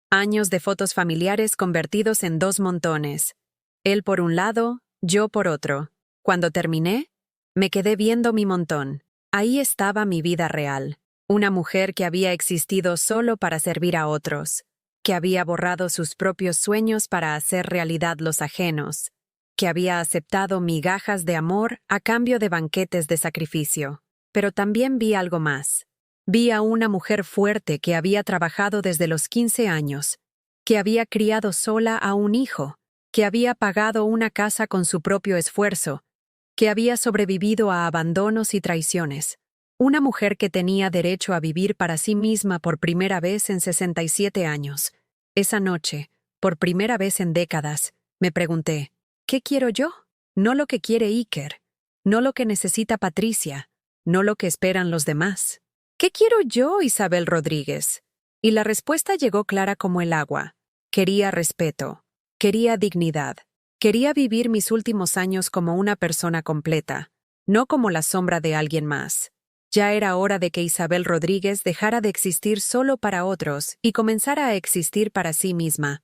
Años de fotos familiares convertidos en dos montones. Él por un lado, yo por otro. Cuando terminé, me quedé viendo mi montón. Ahí estaba mi vida real. Una mujer que había existido solo para servir a otros, que había borrado sus propios sueños para hacer realidad los ajenos, que había aceptado migajas de amor a cambio de banquetes de sacrificio. Pero también vi algo más. Vi a una mujer fuerte que había trabajado desde los 15 años, que había criado sola a un hijo, que había pagado una casa con su propio esfuerzo, que había sobrevivido a abandonos y traiciones. Una mujer que tenía derecho a vivir para sí misma por primera vez en 67 años. Esa noche, por primera vez en décadas, me pregunté, ¿qué quiero yo? No lo que quiere Iker, no lo que necesita Patricia, no lo que esperan los demás. ¿Qué quiero yo, Isabel Rodríguez? Y la respuesta llegó clara como el agua. Quería respeto, quería dignidad, quería vivir mis últimos años como una persona completa, no como la sombra de alguien más. Ya era hora de que Isabel Rodríguez dejara de existir solo para otros y comenzara a existir para sí misma.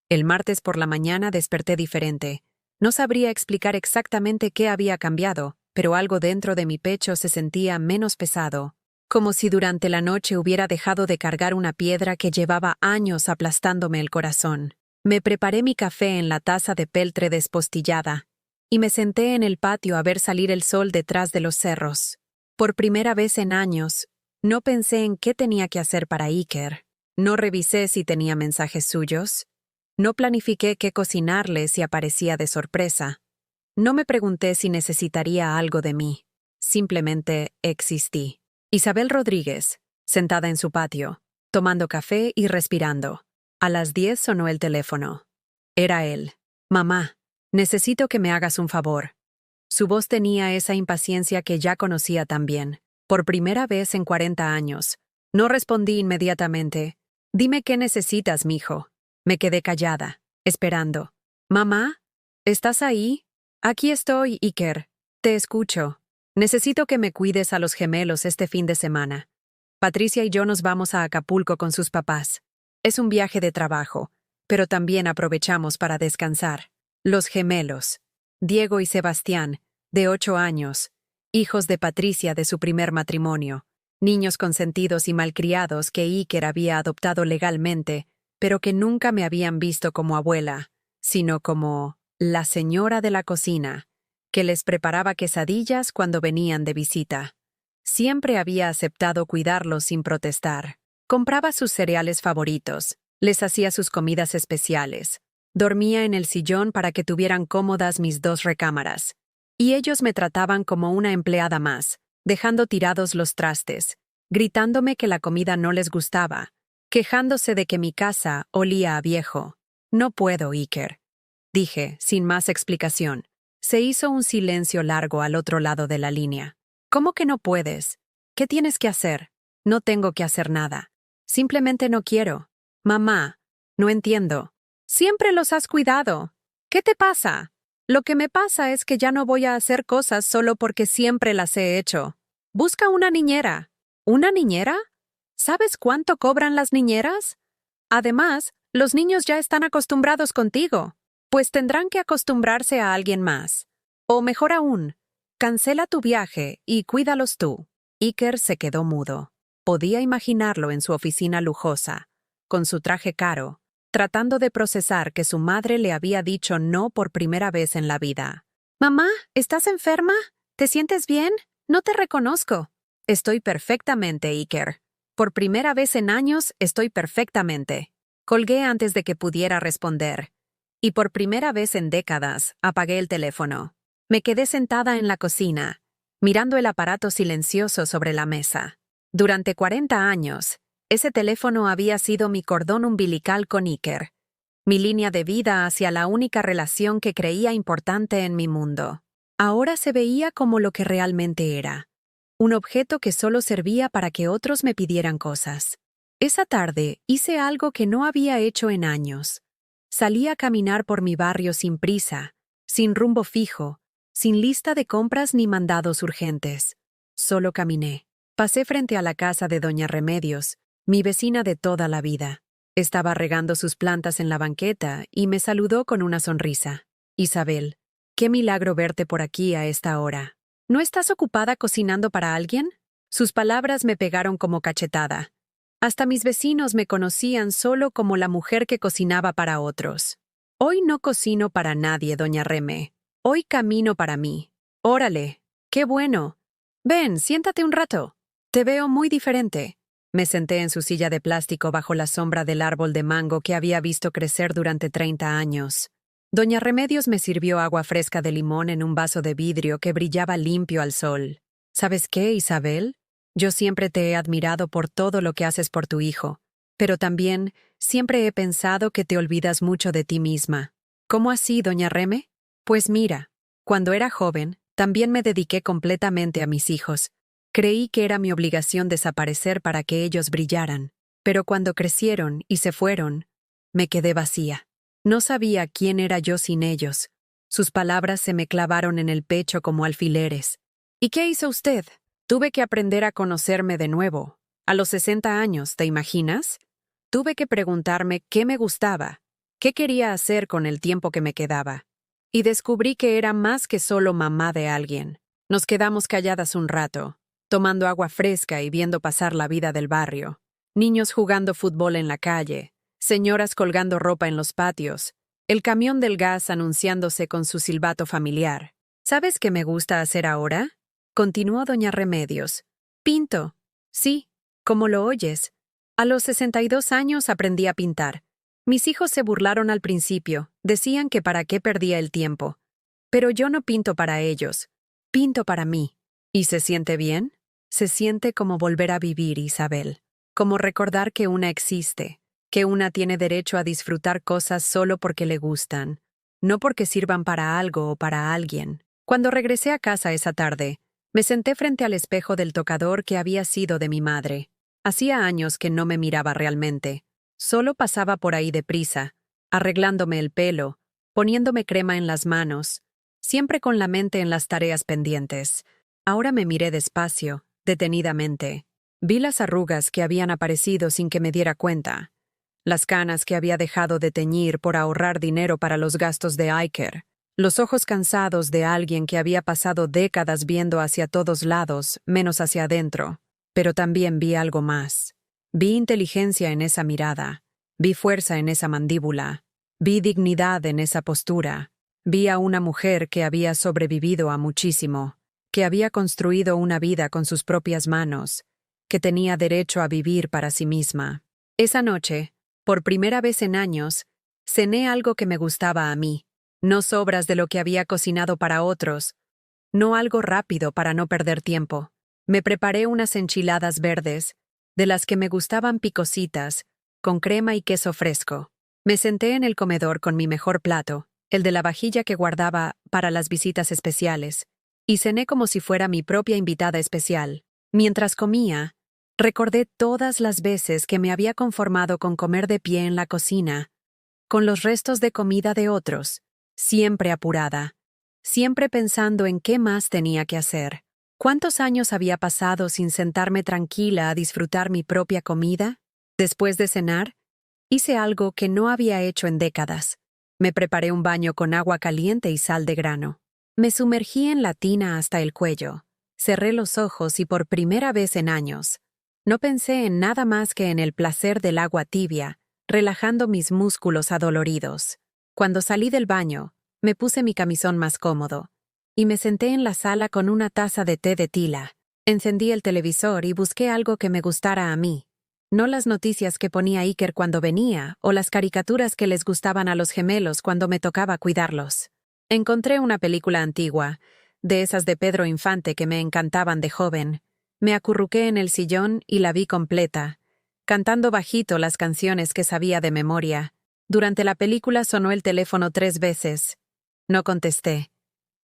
El martes por la mañana desperté diferente. No sabría explicar exactamente qué había cambiado, pero algo dentro de mi pecho se sentía menos pesado, como si durante la noche hubiera dejado de cargar una piedra que llevaba años aplastándome el corazón. Me preparé mi café en la taza de peltre despostillada y me senté en el patio a ver salir el sol detrás de los cerros. Por primera vez en años, no pensé en qué tenía que hacer para Iker. No revisé si tenía mensajes suyos. No planifiqué qué cocinarle si aparecía de sorpresa. No me pregunté si necesitaría algo de mí. Simplemente existí. Isabel Rodríguez, sentada en su patio, tomando café y respirando. A las 10 sonó el teléfono. Era él. Mamá, necesito que me hagas un favor. Su voz tenía esa impaciencia que ya conocía también. Por primera vez en 40 años. No respondí inmediatamente. Dime qué necesitas, mijo. Me quedé callada, esperando. Mamá, ¿estás ahí? Aquí estoy, Iker. Te escucho. Necesito que me cuides a los gemelos este fin de semana. Patricia y yo nos vamos a Acapulco con sus papás. Es un viaje de trabajo, pero también aprovechamos para descansar. Los gemelos. Diego y Sebastián, de 8 años, hijos de Patricia de su primer matrimonio, niños consentidos y malcriados que Iker había adoptado legalmente, pero que nunca me habían visto como abuela, sino como la señora de la cocina, que les preparaba quesadillas cuando venían de visita. Siempre había aceptado cuidarlos sin protestar. Compraba sus cereales favoritos, les hacía sus comidas especiales. Dormía en el sillón para que tuvieran cómodas mis 2 recámaras. Y ellos me trataban como una empleada más, dejando tirados los trastes, gritándome que la comida no les gustaba, quejándose de que mi casa olía a viejo. No puedo, Iker, dije, sin más explicación. Se hizo un silencio largo al otro lado de la línea. ¿Cómo que no puedes? ¿Qué tienes que hacer? No tengo que hacer nada. Simplemente no quiero. Mamá, no entiendo. Siempre los has cuidado. ¿Qué te pasa? Lo que me pasa es que ya no voy a hacer cosas solo porque siempre las he hecho. Busca una niñera. ¿Una niñera? ¿Sabes cuánto cobran las niñeras? Además, los niños ya están acostumbrados contigo, pues tendrán que acostumbrarse a alguien más. O mejor aún, cancela tu viaje y cuídalos tú. Iker se quedó mudo. Podía imaginarlo en su oficina lujosa, con su traje caro, tratando de procesar que su madre le había dicho no por primera vez en la vida. «Mamá, ¿estás enferma? ¿Te sientes bien? No te reconozco». «Estoy perfectamente, Iker. Por primera vez en años, estoy perfectamente». Colgué antes de que pudiera responder. Y por primera vez en décadas, apagué el teléfono. Me quedé sentada en la cocina, mirando el aparato silencioso sobre la mesa. Durante 40 años, ese teléfono había sido mi cordón umbilical con Iker, mi línea de vida hacia la única relación que creía importante en mi mundo. Ahora se veía como lo que realmente era, un objeto que solo servía para que otros me pidieran cosas. Esa tarde hice algo que no había hecho en años. Salí a caminar por mi barrio sin prisa, sin rumbo fijo, sin lista de compras ni mandados urgentes. solo caminé. Pasé frente a la casa de doña Remedios, mi vecina de toda la vida. Estaba regando sus plantas en la banqueta y me saludó con una sonrisa. Isabel, qué milagro verte por aquí a esta hora. ¿No estás ocupada cocinando para alguien? Sus palabras me pegaron como cachetada. Hasta mis vecinos me conocían solo como la mujer que cocinaba para otros. Hoy no cocino para nadie, doña Reme. Hoy camino para mí. Órale, qué bueno. Ven, siéntate un rato. Te veo muy diferente. Me senté en su silla de plástico bajo la sombra del árbol de mango que había visto crecer durante 30 años. Doña Remedios me sirvió agua fresca de limón en un vaso de vidrio que brillaba limpio al sol. ¿Sabes qué, Isabel? Yo siempre te he admirado por todo lo que haces por tu hijo, pero también siempre he pensado que te olvidas mucho de ti misma. ¿Cómo así, doña Reme? Pues mira, cuando era joven, también me dediqué completamente a mis hijos. Creí que era mi obligación desaparecer para que ellos brillaran, pero cuando crecieron y se fueron, me quedé vacía. No sabía quién era yo sin ellos. Sus palabras se me clavaron en el pecho como alfileres. ¿Y qué hizo usted? Tuve que aprender a conocerme de nuevo. A los 60 años, ¿te imaginas? Tuve que preguntarme qué me gustaba, qué quería hacer con el tiempo que me quedaba. Y descubrí que era más que solo mamá de alguien. Nos quedamos calladas un rato, tomando agua fresca y viendo pasar la vida del barrio. Niños jugando fútbol en la calle, señoras colgando ropa en los patios, el camión del gas anunciándose con su silbato familiar. ¿Sabes qué me gusta hacer ahora? Continuó doña Remedios. Pinto. Sí, como lo oyes. A los 62 años aprendí a pintar. Mis hijos se burlaron al principio, decían que para qué perdía el tiempo. Pero yo no pinto para ellos, pinto para mí. ¿Y se siente bien? Se siente como volver a vivir, Isabel. Como recordar que una existe, que una tiene derecho a disfrutar cosas solo porque le gustan, no porque sirvan para algo o para alguien. Cuando regresé a casa esa tarde, me senté frente al espejo del tocador que había sido de mi madre. Hacía años que no me miraba realmente. Solo pasaba por ahí deprisa, arreglándome el pelo, poniéndome crema en las manos, siempre con la mente en las tareas pendientes. Ahora me miré despacio, detenidamente. Vi las arrugas que habían aparecido sin que me diera cuenta, las canas que había dejado de teñir por ahorrar dinero para los gastos de Iker, los ojos cansados de alguien que había pasado décadas viendo hacia todos lados, menos hacia adentro. Pero también vi algo más. Vi inteligencia en esa mirada, vi fuerza en esa mandíbula, vi dignidad en esa postura, vi a una mujer que había sobrevivido a muchísimo, que había construido una vida con sus propias manos, que tenía derecho a vivir para sí misma. Esa noche, por primera vez en años, cené algo que me gustaba a mí, no sobras de lo que había cocinado para otros, no algo rápido para no perder tiempo. Me preparé unas enchiladas verdes, de las que me gustaban picositas, con crema y queso fresco. Me senté en el comedor con mi mejor plato, el de la vajilla que guardaba para las visitas especiales, y cené como si fuera mi propia invitada especial. Mientras comía, recordé todas las veces que me había conformado con comer de pie en la cocina, con los restos de comida de otros, siempre apurada, siempre pensando en qué más tenía que hacer. ¿Cuántos años había pasado sin sentarme tranquila a disfrutar mi propia comida? Después de cenar, hice algo que no había hecho en décadas. Me preparé un baño con agua caliente y sal de grano. Me sumergí en la tina hasta el cuello. Cerré los ojos y por primera vez en años, no pensé en nada más que en el placer del agua tibia, relajando mis músculos adoloridos. Cuando salí del baño, me puse mi camisón más cómodo y me senté en la sala con una taza de té de tila. Encendí el televisor y busqué algo que me gustara a mí. No las noticias que ponía Iker cuando venía o las caricaturas que les gustaban a los gemelos cuando me tocaba cuidarlos. Encontré una película antigua, de esas de Pedro Infante que me encantaban de joven. Me acurruqué en el sillón y la vi completa, cantando bajito las canciones que sabía de memoria. Durante la película sonó el teléfono 3 veces. No contesté.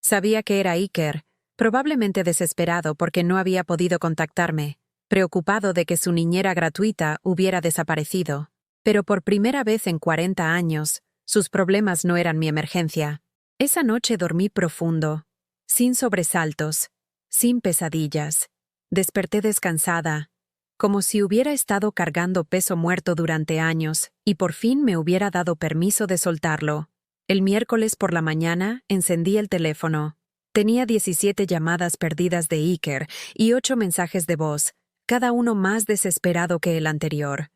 Sabía que era Iker, probablemente desesperado porque no había podido contactarme, preocupado de que su niñera gratuita hubiera desaparecido. Pero por primera vez en 40 años, sus problemas no eran mi emergencia. Esa noche dormí profundo, sin sobresaltos, sin pesadillas. Desperté descansada, como si hubiera estado cargando peso muerto durante años y por fin me hubiera dado permiso de soltarlo. El miércoles por la mañana encendí el teléfono. Tenía 17 llamadas perdidas de Iker y 8 mensajes de voz, cada uno más desesperado que el anterior.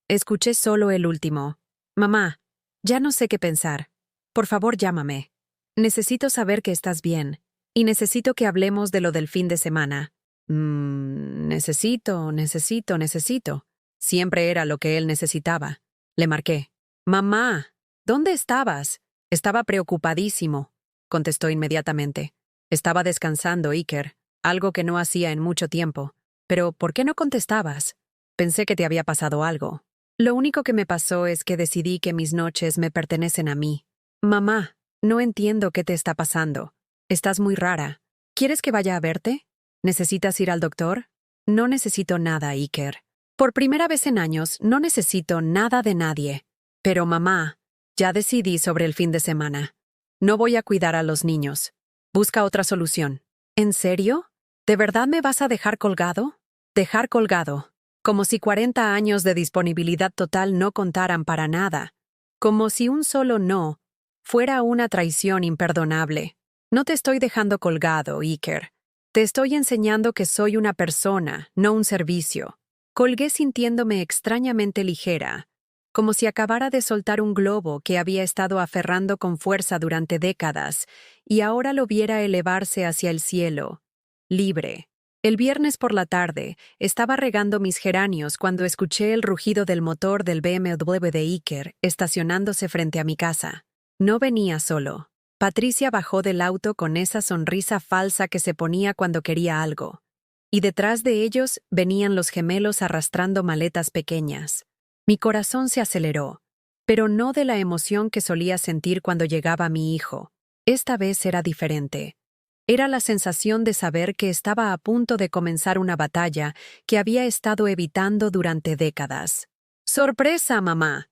Escuché solo el último. Mamá, ya no sé qué pensar. Por favor, llámame. Necesito saber que estás bien y necesito que hablemos de lo del fin de semana. Necesito. Siempre era lo que él necesitaba. Le marqué. Mamá, ¿dónde estabas? Estaba preocupadísimo, contestó inmediatamente. Estaba descansando, Iker, algo que no hacía en mucho tiempo. Pero, ¿por qué no contestabas? Pensé que te había pasado algo. Lo único que me pasó es que decidí que mis noches me pertenecen a mí. Mamá, no entiendo qué te está pasando. Estás muy rara. ¿Quieres que vaya a verte? ¿Necesitas ir al doctor? No necesito nada, Iker. Por primera vez en años, no necesito nada de nadie. Pero mamá, ya decidí sobre el fin de semana. No voy a cuidar a los niños. Busca otra solución. ¿En serio? ¿De verdad me vas a dejar colgado? Dejar colgado. Como si 40 años de disponibilidad total no contaran para nada. Como si un solo no fuera una traición imperdonable. No te estoy dejando colgado, Iker. Te estoy enseñando que soy una persona, no un servicio. Colgué sintiéndome extrañamente ligera, como si acabara de soltar un globo que había estado aferrando con fuerza durante décadas y ahora lo viera elevarse hacia el cielo, libre. El viernes por la tarde estaba regando mis geranios cuando escuché el rugido del motor del BMW de Iker estacionándose frente a mi casa. No venía solo. Patricia bajó del auto con esa sonrisa falsa que se ponía cuando quería algo. Y detrás de ellos venían los gemelos arrastrando maletas pequeñas. Mi corazón se aceleró, pero no de la emoción que solía sentir cuando llegaba mi hijo. Esta vez era diferente. Era la sensación de saber que estaba a punto de comenzar una batalla que había estado evitando durante décadas. ¡Sorpresa, mamá!,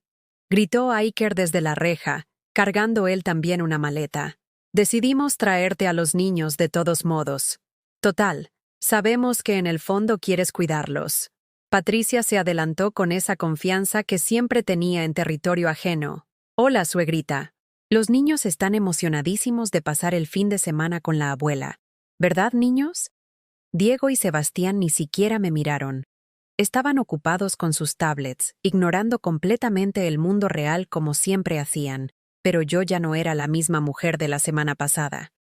gritó Iker desde la reja, cargando él también una maleta. Decidimos traerte a los niños de todos modos. Total, sabemos que en el fondo quieres cuidarlos. Patricia se adelantó con esa confianza que siempre tenía en territorio ajeno. Hola, suegrita. Los niños están emocionadísimos de pasar el fin de semana con la abuela. ¿Verdad, niños? Diego y Sebastián ni siquiera me miraron. Estaban ocupados con sus tablets, ignorando completamente el mundo real como siempre hacían. Pero yo ya no era la misma mujer de la semana pasada.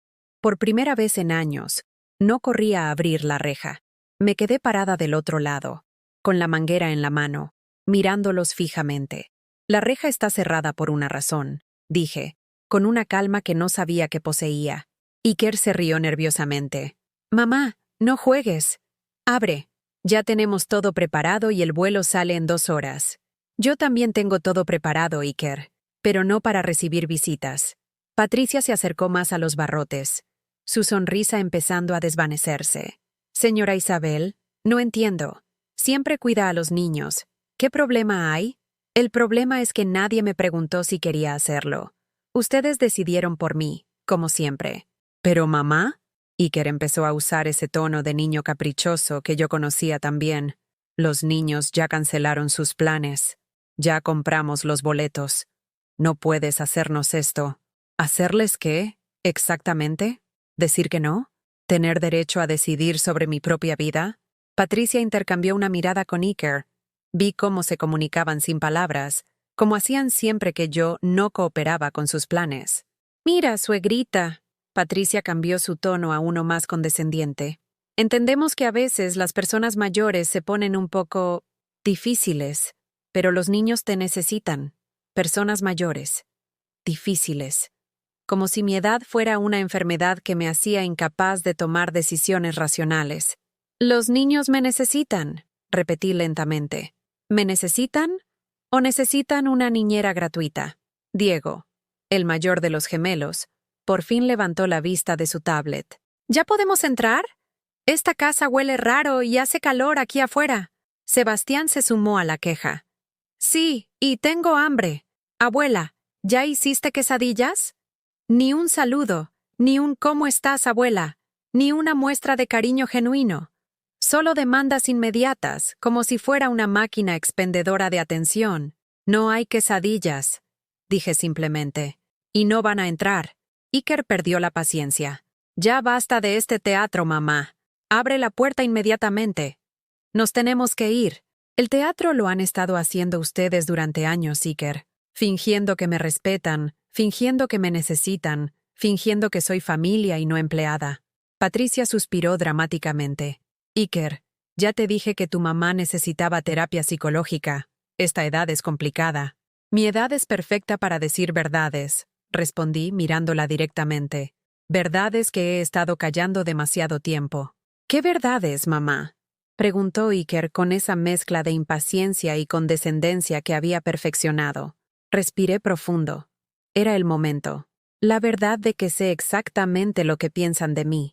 Por primera vez en años, no corrí a abrir la reja. Me quedé parada del otro lado, con la manguera en la mano, mirándolos fijamente. La reja está cerrada por una razón, dije, con una calma que no sabía que poseía. Iker se rió nerviosamente. Mamá, no juegues. Abre. Ya tenemos todo preparado y el vuelo sale en 2 horas. Yo también tengo todo preparado, Iker. Pero no para recibir visitas. Patricia se acercó más a los barrotes, su sonrisa empezando a desvanecerse. Señora Isabel, no entiendo. Siempre cuida a los niños. ¿Qué problema hay? El problema es que nadie me preguntó si quería hacerlo. Ustedes decidieron por mí, como siempre. ¿Pero mamá? Iker empezó a usar ese tono de niño caprichoso que yo conocía también. Los niños ya cancelaron sus planes. Ya compramos los boletos. No puedes hacernos esto. ¿Hacerles qué? ¿Exactamente? ¿Decir que no? ¿Tener derecho a decidir sobre mi propia vida? Patricia intercambió una mirada con Iker. Vi cómo se comunicaban sin palabras, como hacían siempre que yo no cooperaba con sus planes. Mira, suegrita. Patricia cambió su tono a uno más condescendiente. Entendemos que a veces las personas mayores se ponen un poco difíciles, pero los niños te necesitan. Personas mayores. Difíciles. Como si mi edad fuera una enfermedad que me hacía incapaz de tomar decisiones racionales. Los niños me necesitan, repetí lentamente. ¿Me necesitan? ¿O necesitan una niñera gratuita? Diego, el mayor de los gemelos, por fin levantó la vista de su tablet. ¿Ya podemos entrar? Esta casa huele raro y hace calor aquí afuera. Sebastián se sumó a la queja. Sí, y tengo hambre. Abuela, ¿ya hiciste quesadillas? Ni un saludo, ni un ¿cómo estás, abuela? Ni una muestra de cariño genuino. Solo demandas inmediatas, como si fuera una máquina expendedora de atención. No hay quesadillas, dije simplemente. Y no van a entrar. Iker perdió la paciencia. Ya basta de este teatro, mamá. Abre la puerta inmediatamente. Nos tenemos que ir. El teatro lo han estado haciendo ustedes durante años, Iker. Fingiendo que me respetan, fingiendo que me necesitan, fingiendo que soy familia y no empleada. Patricia suspiró dramáticamente. Iker, ya te dije que tu mamá necesitaba terapia psicológica. Esta edad es complicada. Mi edad es perfecta para decir verdades, respondí mirándola directamente. Verdades que he estado callando demasiado tiempo. ¿Qué verdades, mamá?, preguntó Iker con esa mezcla de impaciencia y condescendencia que había perfeccionado. Respiré profundo. Era el momento. La verdad de que sé exactamente lo que piensan de mí.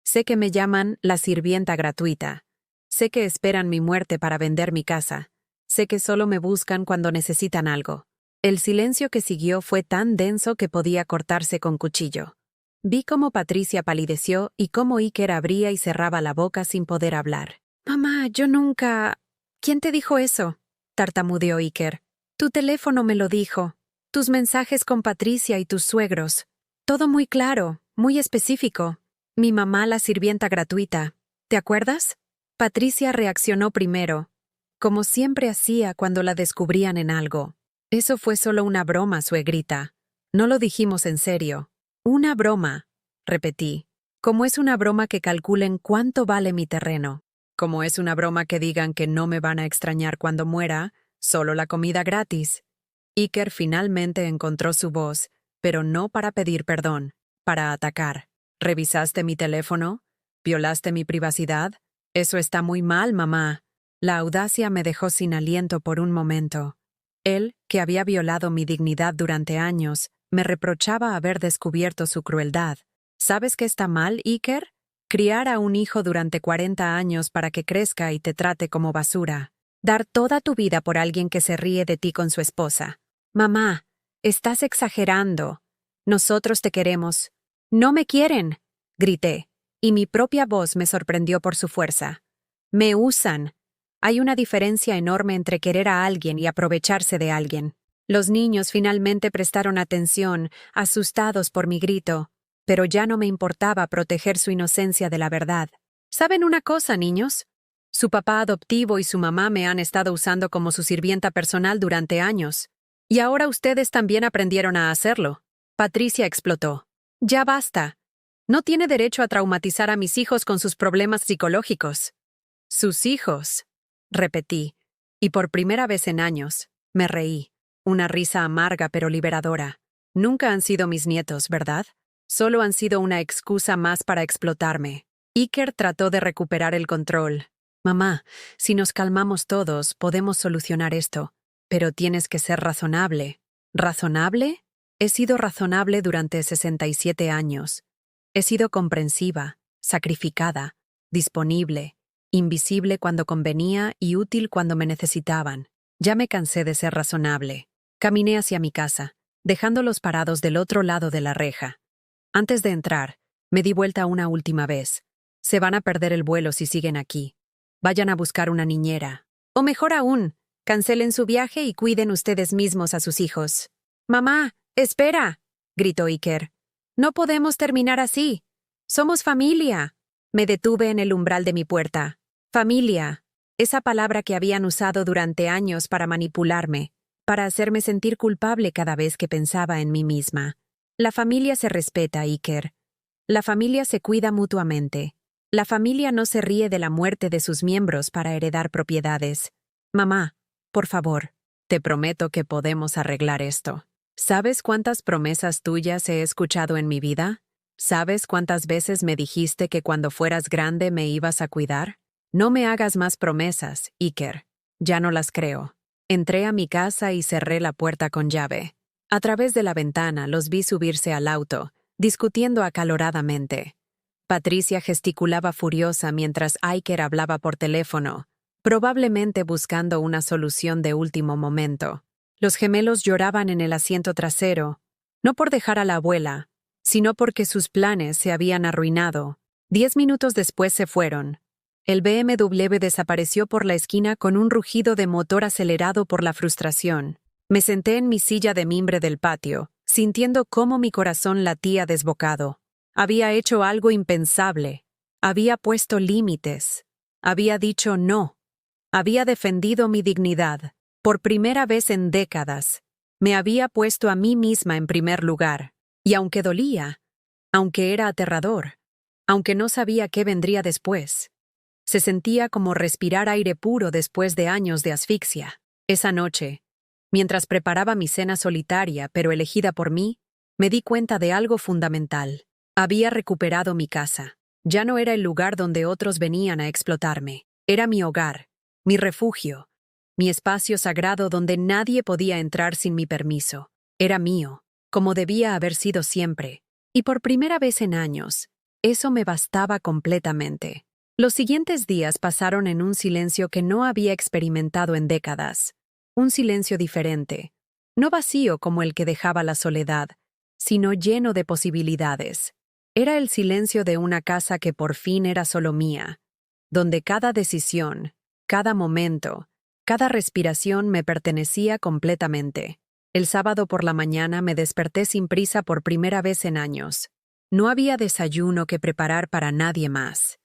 Sé que me llaman la sirvienta gratuita. Sé que esperan mi muerte para vender mi casa. Sé que solo me buscan cuando necesitan algo. El silencio que siguió fue tan denso que podía cortarse con cuchillo. Vi cómo Patricia palideció y cómo Iker abría y cerraba la boca sin poder hablar. «Mamá, yo nunca...» «¿Quién te dijo eso?», tartamudeó Iker. «Tu teléfono me lo dijo. Tus mensajes con Patricia y tus suegros. Todo muy claro, muy específico. Mi mamá la sirvienta gratuita. ¿Te acuerdas?». Patricia reaccionó primero, como siempre hacía cuando la descubrían en algo. «Eso fue solo una broma, suegrita. No lo dijimos en serio». «Una broma», repetí. «Como es una broma que calculen cuánto vale mi terreno. Como es una broma que digan que no me van a extrañar cuando muera, solo la comida gratis». Iker finalmente encontró su voz, pero no para pedir perdón, para atacar. «¿Revisaste mi teléfono? ¿Violaste mi privacidad? Eso está muy mal, mamá». La audacia me dejó sin aliento por un momento. Él, que había violado mi dignidad durante años, me reprochaba haber descubierto su crueldad. ¿Sabes qué está mal, Iker? Criar a un hijo durante 40 años para que crezca y te trate como basura. Dar toda tu vida por alguien que se ríe de ti con su esposa. «Mamá, estás exagerando. Nosotros te queremos». «No me quieren», grité, y mi propia voz me sorprendió por su fuerza. «Me usan». Hay una diferencia enorme entre querer a alguien y aprovecharse de alguien. Los niños finalmente prestaron atención, asustados por mi grito, pero ya no me importaba proteger su inocencia de la verdad. ¿Saben una cosa, niños? Su papá adoptivo y su mamá me han estado usando como su sirvienta personal durante años. Y ahora ustedes también aprendieron a hacerlo. Patricia explotó. «Ya basta. No tiene derecho a traumatizar a mis hijos con sus problemas psicológicos». «Sus hijos», repetí, y por primera vez en años, me reí. Una risa amarga pero liberadora. Nunca han sido mis nietos, ¿verdad? Solo han sido una excusa más para explotarme. Iker trató de recuperar el control. «Mamá, si nos calmamos todos, podemos solucionar esto. Pero tienes que ser razonable». ¿Razonable? He sido razonable durante 67 años. He sido comprensiva, sacrificada, disponible, invisible cuando convenía y útil cuando me necesitaban. Ya me cansé de ser razonable. Caminé hacia mi casa, dejándolos parados del otro lado de la reja. Antes de entrar, me di vuelta una última vez. Se van a perder el vuelo si siguen aquí. Vayan a buscar una niñera. O mejor aún, cancelen su viaje y cuiden ustedes mismos a sus hijos. «Mamá, espera», gritó Iker. «No podemos terminar así. Somos familia». Me detuve en el umbral de mi puerta. Familia. Esa palabra que habían usado durante años para manipularme, para hacerme sentir culpable cada vez que pensaba en mí misma. La familia se respeta, Iker. La familia se cuida mutuamente. La familia no se ríe de la muerte de sus miembros para heredar propiedades. Mamá, por favor, te prometo que podemos arreglar esto. ¿Sabes cuántas promesas tuyas he escuchado en mi vida? ¿Sabes cuántas veces me dijiste que cuando fueras grande me ibas a cuidar? No me hagas más promesas, Iker. Ya no las creo. Entré a mi casa y cerré la puerta con llave. A través de la ventana los vi subirse al auto, discutiendo acaloradamente. Patricia gesticulaba furiosa mientras Iker hablaba por teléfono, probablemente buscando una solución de último momento. Los gemelos lloraban en el asiento trasero, no por dejar a la abuela, sino porque sus planes se habían arruinado. 10 minutos después se fueron. El BMW desapareció por la esquina con un rugido de motor acelerado por la frustración. Me senté en mi silla de mimbre del patio, sintiendo cómo mi corazón latía desbocado. Había hecho algo impensable. Había puesto límites. Había dicho no. Había defendido mi dignidad. Por primera vez en décadas, me había puesto a mí misma en primer lugar. Y aunque dolía, aunque era aterrador, aunque no sabía qué vendría después, se sentía como respirar aire puro después de años de asfixia. Esa noche, mientras preparaba mi cena solitaria pero elegida por mí, me di cuenta de algo fundamental. Había recuperado mi casa. Ya no era el lugar donde otros venían a explotarme. Era mi hogar, mi refugio, mi espacio sagrado donde nadie podía entrar sin mi permiso. Era mío, como debía haber sido siempre. Y por primera vez en años, eso me bastaba completamente. Los siguientes días pasaron en un silencio que no había experimentado en décadas. Un silencio diferente, no vacío como el que dejaba la soledad, sino lleno de posibilidades. Era el silencio de una casa que por fin era solo mía, donde cada decisión, cada momento, cada respiración me pertenecía completamente. El sábado por la mañana me desperté sin prisa por primera vez en años. No había desayuno que preparar para nadie más.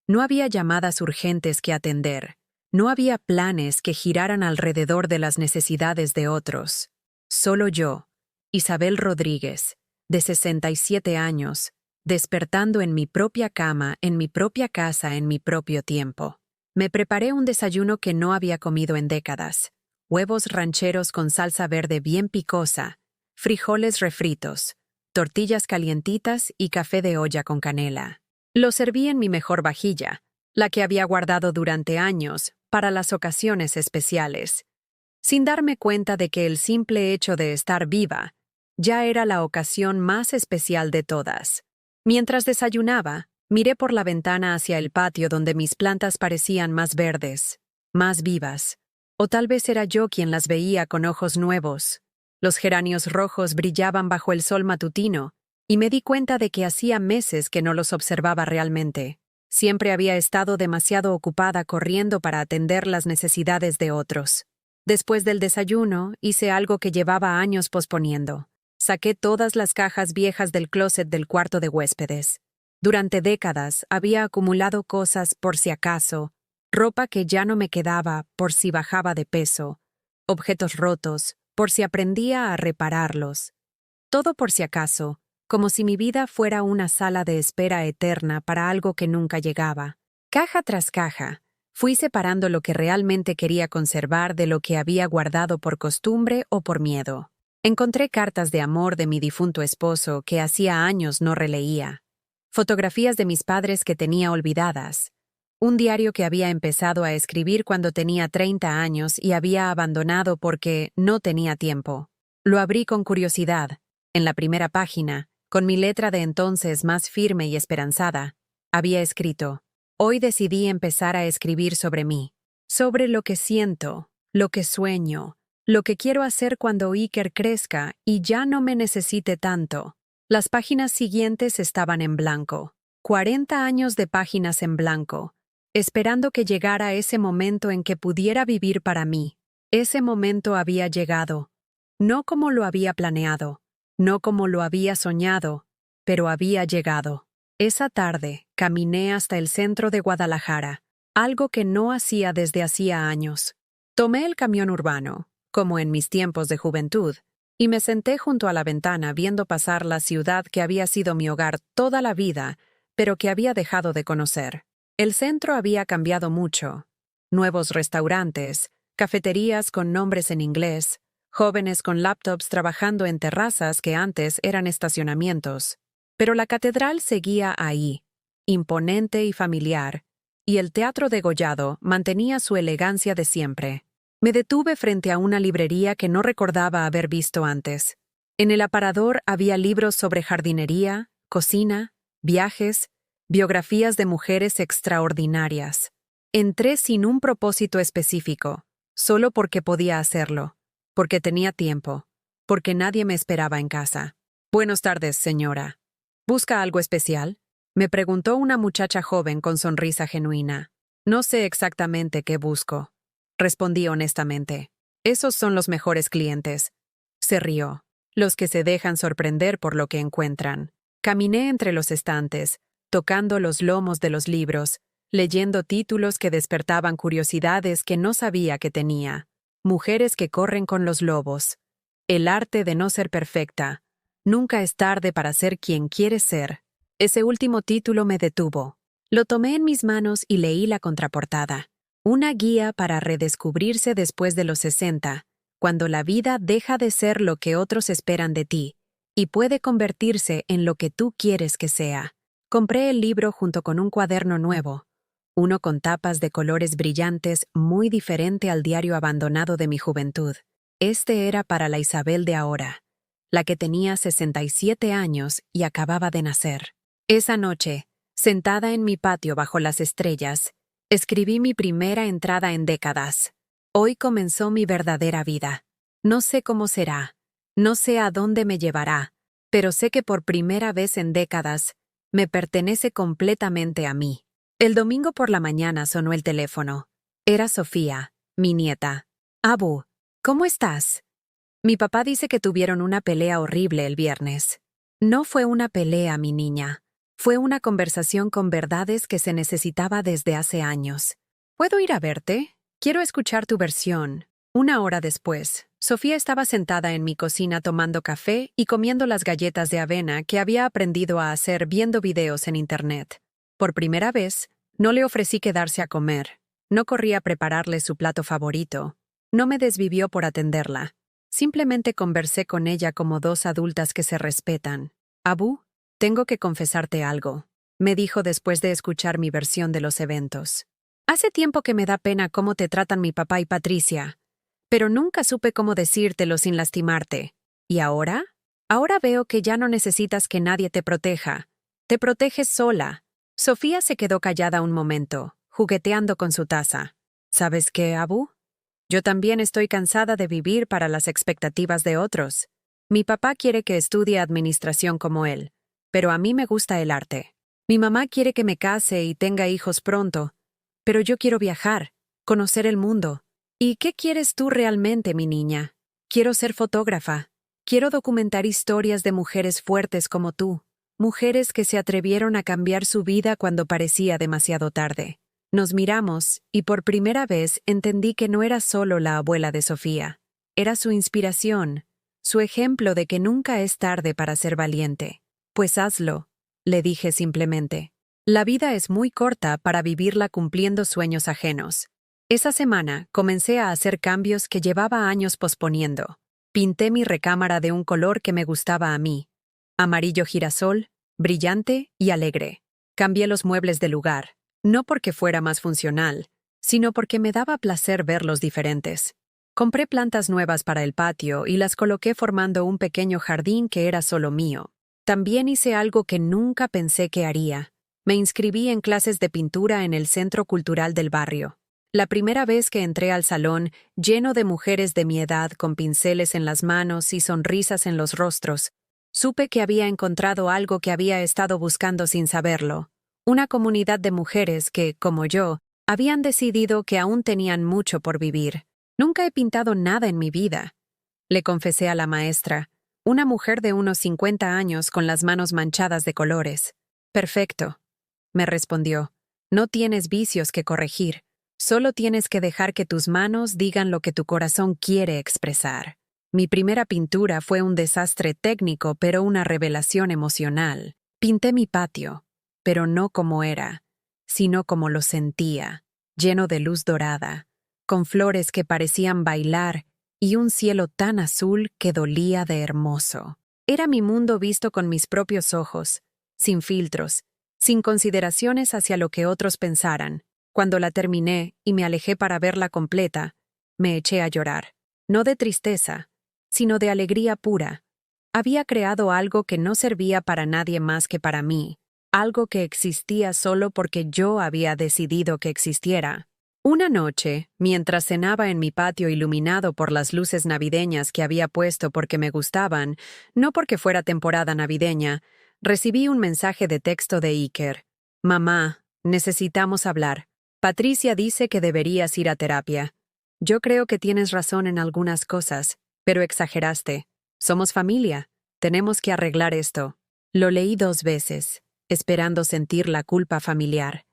No había llamadas urgentes que atender. No había planes que giraran alrededor de las necesidades de otros. Solo yo, Isabel Rodríguez, de 67 años, despertando en mi propia cama, en mi propia casa, en mi propio tiempo. Me preparé un desayuno que no había comido en décadas. Huevos rancheros con salsa verde bien picosa, frijoles refritos, tortillas calientitas y café de olla con canela. Lo serví en mi mejor vajilla, la que había guardado durante años para las ocasiones especiales, sin darme cuenta de que el simple hecho de estar viva ya era la ocasión más especial de todas. Mientras desayunaba, miré por la ventana hacia el patio donde mis plantas parecían más verdes, más vivas. O tal vez era yo quien las veía con ojos nuevos. Los geranios rojos brillaban bajo el sol matutino, y me di cuenta de que hacía meses que no los observaba realmente. Siempre había estado demasiado ocupada corriendo para atender las necesidades de otros. Después del desayuno, hice algo que llevaba años posponiendo. Saqué todas las cajas viejas del closet del cuarto de huéspedes. Durante décadas había acumulado cosas por si acaso, ropa que ya no me quedaba por si bajaba de peso, objetos rotos, por si aprendía a repararlos. Todo por si acaso, como si mi vida fuera una sala de espera eterna para algo que nunca llegaba. Caja tras caja, fui separando lo que realmente quería conservar de lo que había guardado por costumbre o por miedo. Encontré cartas de amor de mi difunto esposo que hacía años no releía, fotografías de mis padres que tenía olvidadas, un diario que había empezado a escribir cuando tenía 30 años y había abandonado porque no tenía tiempo. Lo abrí con curiosidad. En la primera página, con mi letra de entonces más firme y esperanzada, había escrito: «Hoy decidí empezar a escribir sobre mí, sobre lo que siento, lo que sueño, lo que quiero hacer cuando Iker crezca y ya no me necesite tanto». Las páginas siguientes estaban en blanco. 40 años de páginas en blanco, esperando que llegara ese momento en que pudiera vivir para mí. Ese momento había llegado, no como lo había planeado, no como lo había soñado, pero había llegado. Esa tarde, caminé hasta el centro de Guadalajara, algo que no hacía desde hacía años. Tomé el camión urbano, como en mis tiempos de juventud, y me senté junto a la ventana viendo pasar la ciudad que había sido mi hogar toda la vida, pero que había dejado de conocer. El centro había cambiado mucho. Nuevos restaurantes, cafeterías con nombres en inglés, jóvenes con laptops trabajando en terrazas que antes eran estacionamientos. Pero la catedral seguía ahí, imponente y familiar, y el Teatro Degollado mantenía su elegancia de siempre. Me detuve frente a una librería que no recordaba haber visto antes. En el aparador había libros sobre jardinería, cocina, viajes, biografías de mujeres extraordinarias. Entré sin un propósito específico, solo porque podía hacerlo, porque tenía tiempo, porque nadie me esperaba en casa. «Buenas tardes, señora. ¿Busca algo especial?», me preguntó una muchacha joven con sonrisa genuina. No sé exactamente qué busco, respondí honestamente. Esos son los mejores clientes. Se rió. Los que se dejan sorprender por lo que encuentran. Caminé entre los estantes, tocando los lomos de los libros, leyendo títulos que despertaban curiosidades que no sabía que tenía. Mujeres que corren con los lobos. El arte de no ser perfecta. Nunca es tarde para ser quien quieres ser. Ese último título me detuvo. Lo tomé en mis manos y leí la contraportada. Una guía para redescubrirse después de los 60, cuando la vida deja de ser lo que otros esperan de ti y puede convertirse en lo que tú quieres que sea. Compré el libro junto con un cuaderno nuevo, uno con tapas de colores brillantes muy diferente al diario abandonado de mi juventud. Este era para la Isabel de ahora, la que tenía 67 años y acababa de nacer. Esa noche, sentada en mi patio bajo las estrellas, escribí mi primera entrada en décadas. Hoy comenzó mi verdadera vida. No sé cómo será, no sé a dónde me llevará, pero sé que por primera vez en décadas, me pertenece completamente a mí. El domingo por la mañana sonó el teléfono. Era Sofía, mi nieta. Abu, ¿cómo estás? Mi papá dice que tuvieron una pelea horrible el viernes. No fue una pelea, mi niña. Fue una conversación con verdades que se necesitaba desde hace años. ¿Puedo ir a verte? Quiero escuchar tu versión. Una hora después, Sofía estaba sentada en mi cocina tomando café y comiendo las galletas de avena que había aprendido a hacer viendo videos en internet. Por primera vez, no le ofrecí quedarse a comer. No corrí a prepararle su plato favorito. No me desvivió por atenderla. Simplemente conversé con ella como dos adultas que se respetan. Abu, tengo que confesarte algo, me dijo después de escuchar mi versión de los eventos. Hace tiempo que me da pena cómo te tratan mi papá y Patricia, pero nunca supe cómo decírtelo sin lastimarte. ¿Y ahora? Ahora veo que ya no necesitas que nadie te proteja. Te proteges sola. Sofía se quedó callada un momento, jugueteando con su taza. ¿Sabes qué, Abu? Yo también estoy cansada de vivir para las expectativas de otros. Mi papá quiere que estudie administración como él, pero a mí me gusta el arte. Mi mamá quiere que me case y tenga hijos pronto, pero yo quiero viajar, conocer el mundo. ¿Y qué quieres tú realmente, mi niña? Quiero ser fotógrafa. Quiero documentar historias de mujeres fuertes como tú, mujeres que se atrevieron a cambiar su vida cuando parecía demasiado tarde. Nos miramos, y por primera vez entendí que no era solo la abuela de Sofía. Era su inspiración, su ejemplo de que nunca es tarde para ser valiente. Pues hazlo, le dije simplemente. La vida es muy corta para vivirla cumpliendo sueños ajenos. Esa semana comencé a hacer cambios que llevaba años posponiendo. Pinté mi recámara de un color que me gustaba a mí. Amarillo girasol, brillante y alegre. Cambié los muebles de lugar. No porque fuera más funcional, sino porque me daba placer verlos diferentes. Compré plantas nuevas para el patio y las coloqué formando un pequeño jardín que era solo mío. También hice algo que nunca pensé que haría. Me inscribí en clases de pintura en el Centro Cultural del barrio. La primera vez que entré al salón, lleno de mujeres de mi edad con pinceles en las manos y sonrisas en los rostros, supe que había encontrado algo que había estado buscando sin saberlo. Una comunidad de mujeres que, como yo, habían decidido que aún tenían mucho por vivir. Nunca he pintado nada en mi vida, le confesé a la maestra, una mujer de unos 50 años con las manos manchadas de colores. Perfecto, me respondió. No tienes vicios que corregir, solo tienes que dejar que tus manos digan lo que tu corazón quiere expresar. Mi primera pintura fue un desastre técnico, pero una revelación emocional. Pinté mi patio, pero no como era, sino como lo sentía, lleno de luz dorada, con flores que parecían bailar y un cielo tan azul que dolía de hermoso. Era mi mundo visto con mis propios ojos, sin filtros, sin consideraciones hacia lo que otros pensaran. Cuando la terminé y me alejé para verla completa, me eché a llorar, no de tristeza, sino de alegría pura. Había creado algo que no servía para nadie más que para mí, algo que existía solo porque yo había decidido que existiera. Una noche, mientras cenaba en mi patio iluminado por las luces navideñas que había puesto porque me gustaban, no porque fuera temporada navideña, recibí un mensaje de texto de Iker. Mamá, necesitamos hablar. Patricia dice que deberías ir a terapia. Yo creo que tienes razón en algunas cosas, pero exageraste. Somos familia. Tenemos que arreglar esto. Lo leí 2 veces, esperando sentir la culpa familiar,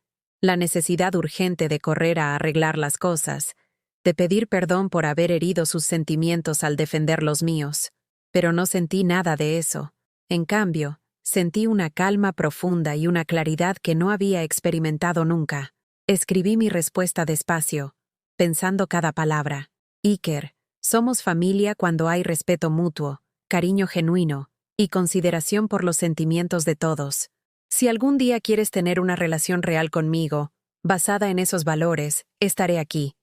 la necesidad urgente de correr a arreglar las cosas, de pedir perdón por haber herido sus sentimientos al defender los míos. Pero no sentí nada de eso. En cambio, sentí una calma profunda y una claridad que no había experimentado nunca. Escribí mi respuesta despacio, pensando cada palabra. Iker, somos familia cuando hay respeto mutuo, cariño genuino y consideración por los sentimientos de todos. Si algún día quieres tener una relación real conmigo, basada en esos valores, estaré aquí.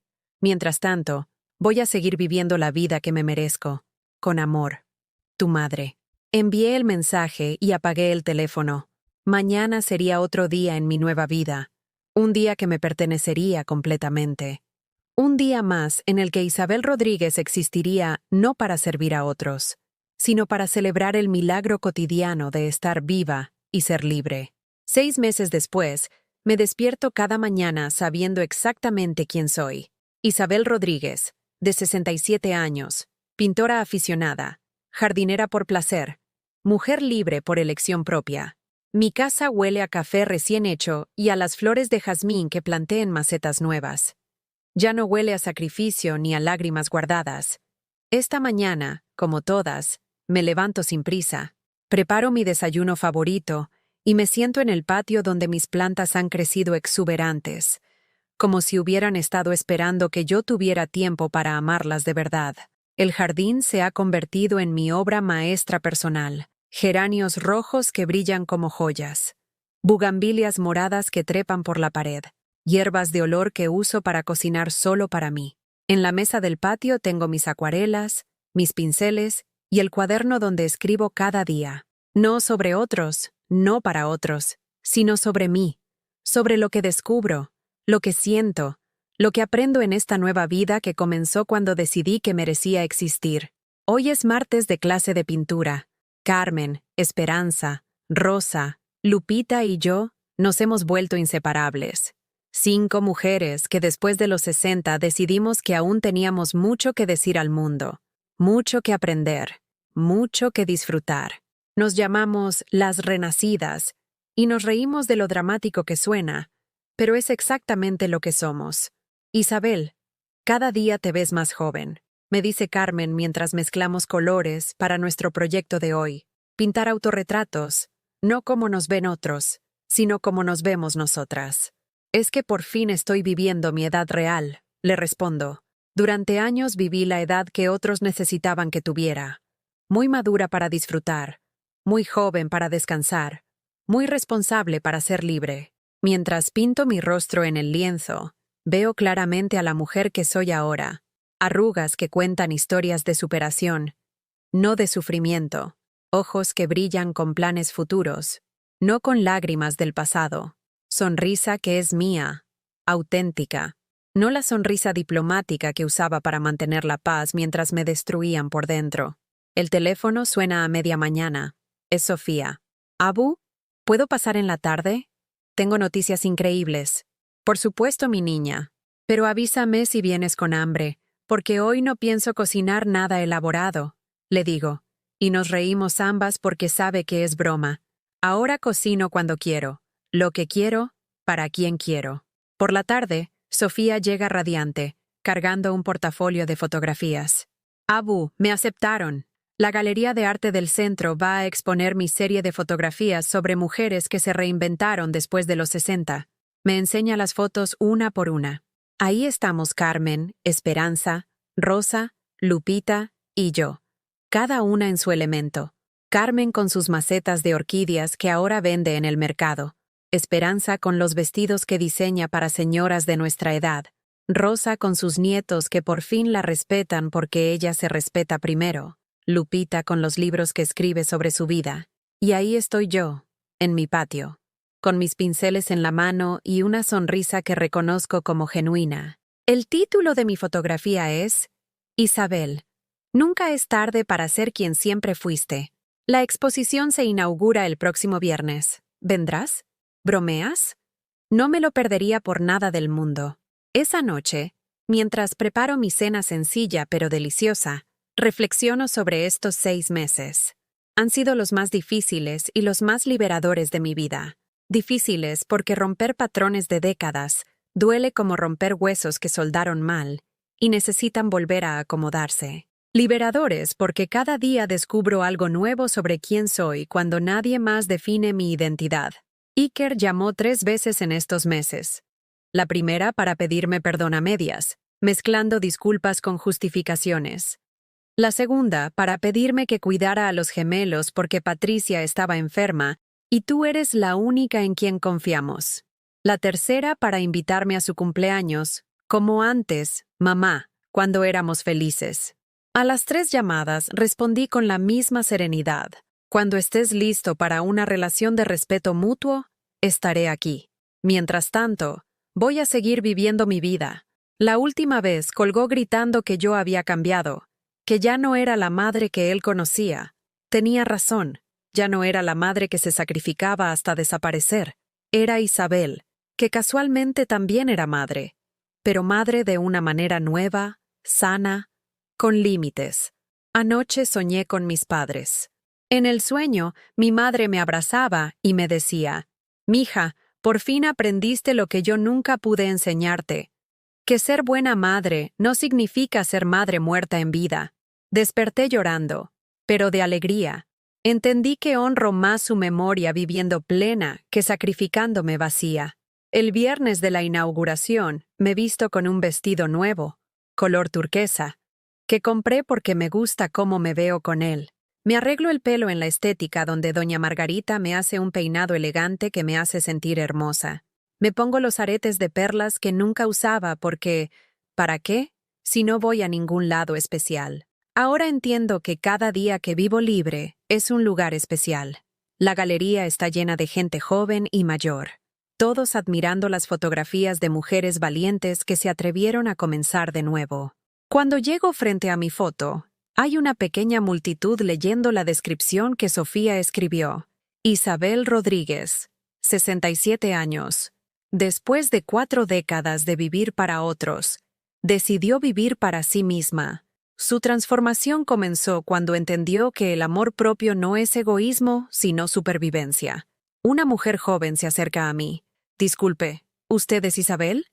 Mientras tanto, voy a seguir viviendo la vida que me merezco. Con amor. Tu madre. Envié el mensaje y apagué el teléfono. Mañana sería otro día en mi nueva vida. Un día que me pertenecería completamente. Un día más en el que Isabel Rodríguez existiría no para servir a otros, sino para celebrar el milagro cotidiano de estar viva y ser libre. 6 meses después, me despierto cada mañana sabiendo exactamente quién soy. Isabel Rodríguez, de 67 años, pintora aficionada, jardinera por placer, mujer libre por elección propia. Mi casa huele a café recién hecho y a las flores de jazmín que planté en macetas nuevas. Ya no huele a sacrificio ni a lágrimas guardadas. Esta mañana, como todas, me levanto sin prisa, preparo mi desayuno favorito y me siento en el patio donde mis plantas han crecido exuberantes, como si hubieran estado esperando que yo tuviera tiempo para amarlas de verdad. El jardín se ha convertido en mi obra maestra personal. Geranios rojos que brillan como joyas. Bugambilias moradas que trepan por la pared. Hierbas de olor que uso para cocinar solo para mí. En la mesa del patio tengo mis acuarelas, mis pinceles y el cuaderno donde escribo cada día. No sobre otros, no para otros, sino sobre mí, sobre lo que descubro, lo que siento, lo que aprendo en esta nueva vida que comenzó cuando decidí que merecía existir. Hoy es martes de clase de pintura. Carmen, Esperanza, Rosa, Lupita y yo nos hemos vuelto inseparables. 5 mujeres que después de los 60 decidimos que aún teníamos mucho que decir al mundo, mucho que aprender, mucho que disfrutar. Nos llamamos las Renacidas y nos reímos de lo dramático que suena, pero es exactamente lo que somos. Isabel, cada día te ves más joven, me dice Carmen mientras mezclamos colores para nuestro proyecto de hoy. Pintar autorretratos, no como nos ven otros, sino como nos vemos nosotras. Es que por fin estoy viviendo mi edad real, le respondo. Durante años viví la edad que otros necesitaban que tuviera. Muy madura para disfrutar, muy joven para descansar, muy responsable para ser libre. Mientras pinto mi rostro en el lienzo, veo claramente a la mujer que soy ahora. Arrugas que cuentan historias de superación, no de sufrimiento. Ojos que brillan con planes futuros, no con lágrimas del pasado. Sonrisa que es mía, auténtica. No la sonrisa diplomática que usaba para mantener la paz mientras me destruían por dentro. El teléfono suena a media mañana. Es Sofía. «Abu, ¿puedo pasar en la tarde? Tengo noticias increíbles». «Por supuesto, mi niña. Pero avísame si vienes con hambre, porque hoy no pienso cocinar nada elaborado», le digo. Y nos reímos ambas porque sabe que es broma. Ahora cocino cuando quiero, lo que quiero, para quien quiero. Por la tarde, Sofía llega radiante, cargando un portafolio de fotografías. «Abu, me aceptaron. La Galería de Arte del Centro va a exponer mi serie de fotografías sobre mujeres que se reinventaron después de los 60. Me enseña las fotos una por una. Ahí estamos Carmen, Esperanza, Rosa, Lupita y yo. Cada una en su elemento. Carmen con sus macetas de orquídeas que ahora vende en el mercado. Esperanza con los vestidos que diseña para señoras de nuestra edad. Rosa con sus nietos que por fin la respetan porque ella se respeta primero. Lupita con los libros que escribe sobre su vida. Y ahí estoy yo, en mi patio, con mis pinceles en la mano y una sonrisa que reconozco como genuina. El título de mi fotografía es Isabel. Nunca es tarde para ser quien siempre fuiste. La exposición se inaugura el próximo viernes. ¿Vendrás? ¿Bromeas? No me lo perdería por nada del mundo. Esa noche, mientras preparo mi cena sencilla pero deliciosa, reflexiono sobre estos 6 meses. Han sido los más difíciles y los más liberadores de mi vida. Difíciles porque romper patrones de décadas duele como romper huesos que soldaron mal y necesitan volver a acomodarse. Liberadores porque cada día descubro algo nuevo sobre quién soy cuando nadie más define mi identidad. Iker llamó 3 veces en estos meses. La primera para pedirme perdón a medias, mezclando disculpas con justificaciones. La segunda para pedirme que cuidara a los gemelos porque Patricia estaba enferma y tú eres la única en quien confiamos. La tercera para invitarme a su cumpleaños, como antes, mamá, cuando éramos felices. A las 3 llamadas respondí con la misma serenidad. Cuando estés listo para una relación de respeto mutuo, estaré aquí. Mientras tanto, voy a seguir viviendo mi vida. La última vez colgó gritando que yo había cambiado, que ya no era la madre que él conocía. Tenía razón, ya no era la madre que se sacrificaba hasta desaparecer. Era Isabel, que casualmente también era madre, pero madre de una manera nueva, sana, con límites. Anoche soñé con mis padres. En el sueño, mi madre me abrazaba y me decía, «Mija, por fin aprendiste lo que yo nunca pude enseñarte, que ser buena madre no significa ser madre muerta en vida». Desperté llorando, pero de alegría. Entendí que honro más su memoria viviendo plena que sacrificándome vacía. El viernes de la inauguración me visto con un vestido nuevo, color turquesa, que compré porque me gusta cómo me veo con él. Me arreglo el pelo en la estética donde doña Margarita me hace un peinado elegante que me hace sentir hermosa. Me pongo los aretes de perlas que nunca usaba porque, ¿para qué? Si no voy a ningún lado especial. Ahora entiendo que cada día que vivo libre es un lugar especial. La galería está llena de gente joven y mayor, todos admirando las fotografías de mujeres valientes que se atrevieron a comenzar de nuevo. Cuando llego frente a mi foto, hay una pequeña multitud leyendo la descripción que Sofía escribió. Isabel Rodríguez, 67 años. Después de 4 décadas de vivir para otros, decidió vivir para sí misma. Su transformación comenzó cuando entendió que el amor propio no es egoísmo, sino supervivencia. Una mujer joven se acerca a mí. Disculpe, ¿usted es Isabel?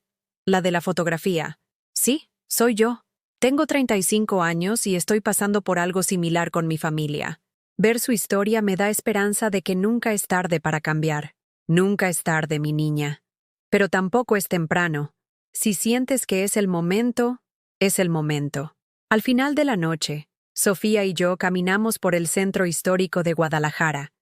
La de la fotografía. Sí, soy yo. Tengo 35 años y estoy pasando por algo similar con mi familia. Ver su historia me da esperanza de que nunca es tarde para cambiar. Nunca es tarde, mi niña. Pero tampoco es temprano. Si sientes que es el momento, es el momento. Al final de la noche, Sofía y yo caminamos por el centro histórico de Guadalajara,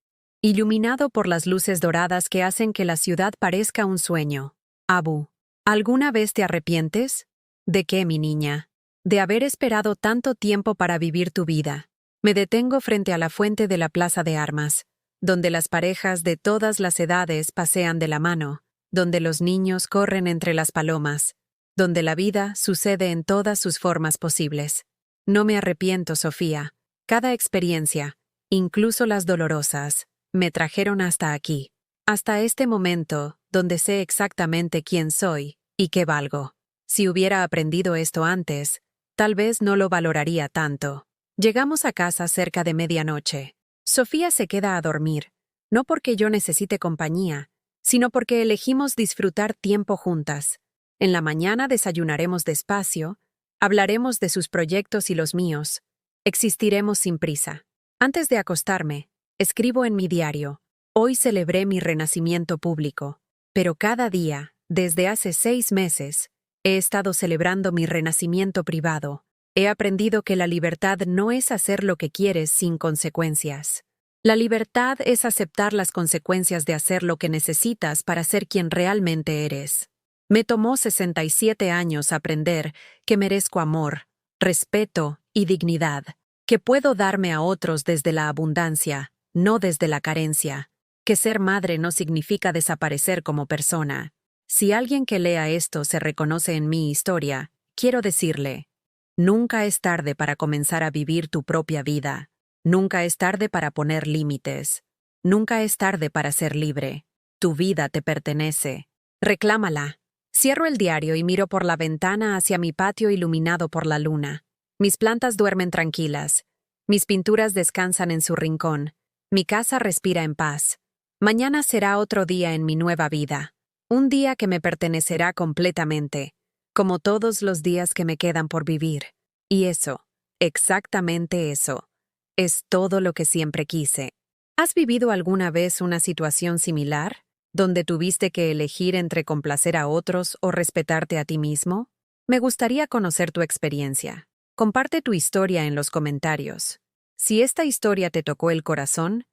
iluminado por las luces doradas que hacen que la ciudad parezca un sueño. Abu, ¿alguna vez te arrepientes? ¿De qué, mi niña? De haber esperado tanto tiempo para vivir tu vida. Me detengo frente a la fuente de la Plaza de Armas, donde las parejas de todas las edades pasean de la mano, donde los niños corren entre las palomas, donde la vida sucede en todas sus formas posibles. No me arrepiento, Sofía. Cada experiencia, incluso las dolorosas, me trajeron hasta aquí, hasta este momento, donde sé exactamente quién soy y qué valgo. Si hubiera aprendido esto antes, tal vez no lo valoraría tanto. Llegamos a casa cerca de medianoche. Sofía se queda a dormir, no porque yo necesite compañía, sino porque elegimos disfrutar tiempo juntas. En la mañana desayunaremos despacio, hablaremos de sus proyectos y los míos. Existiremos sin prisa. Antes de acostarme, escribo en mi diario: hoy celebré mi renacimiento público, pero cada día, desde hace 6 meses, he estado celebrando mi renacimiento privado. He aprendido que la libertad no es hacer lo que quieres sin consecuencias. La libertad es aceptar las consecuencias de hacer lo que necesitas para ser quien realmente eres. Me tomó 67 años aprender que merezco amor, respeto y dignidad, que puedo darme a otros desde la abundancia, no desde la carencia, que ser madre no significa desaparecer como persona. Si alguien que lea esto se reconoce en mi historia, quiero decirle: nunca es tarde para comenzar a vivir tu propia vida. Nunca es tarde para poner límites. Nunca es tarde para ser libre. Tu vida te pertenece. Reclámala. Cierro el diario y miro por la ventana hacia mi patio iluminado por la luna. Mis plantas duermen tranquilas. Mis pinturas descansan en su rincón. Mi casa respira en paz. Mañana será otro día en mi nueva vida. Un día que me pertenecerá completamente, como todos los días que me quedan por vivir. Y eso, exactamente eso, es todo lo que siempre quise. ¿Has vivido alguna vez una situación similar, donde tuviste que elegir entre complacer a otros o respetarte a ti mismo? Me gustaría conocer tu experiencia. Comparte tu historia en los comentarios. Si esta historia te tocó el corazón,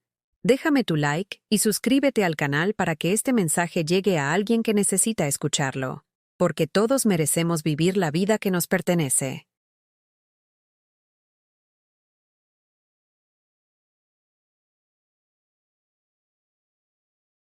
déjame tu like y suscríbete al canal para que este mensaje llegue a alguien que necesita escucharlo, porque todos merecemos vivir la vida que nos pertenece.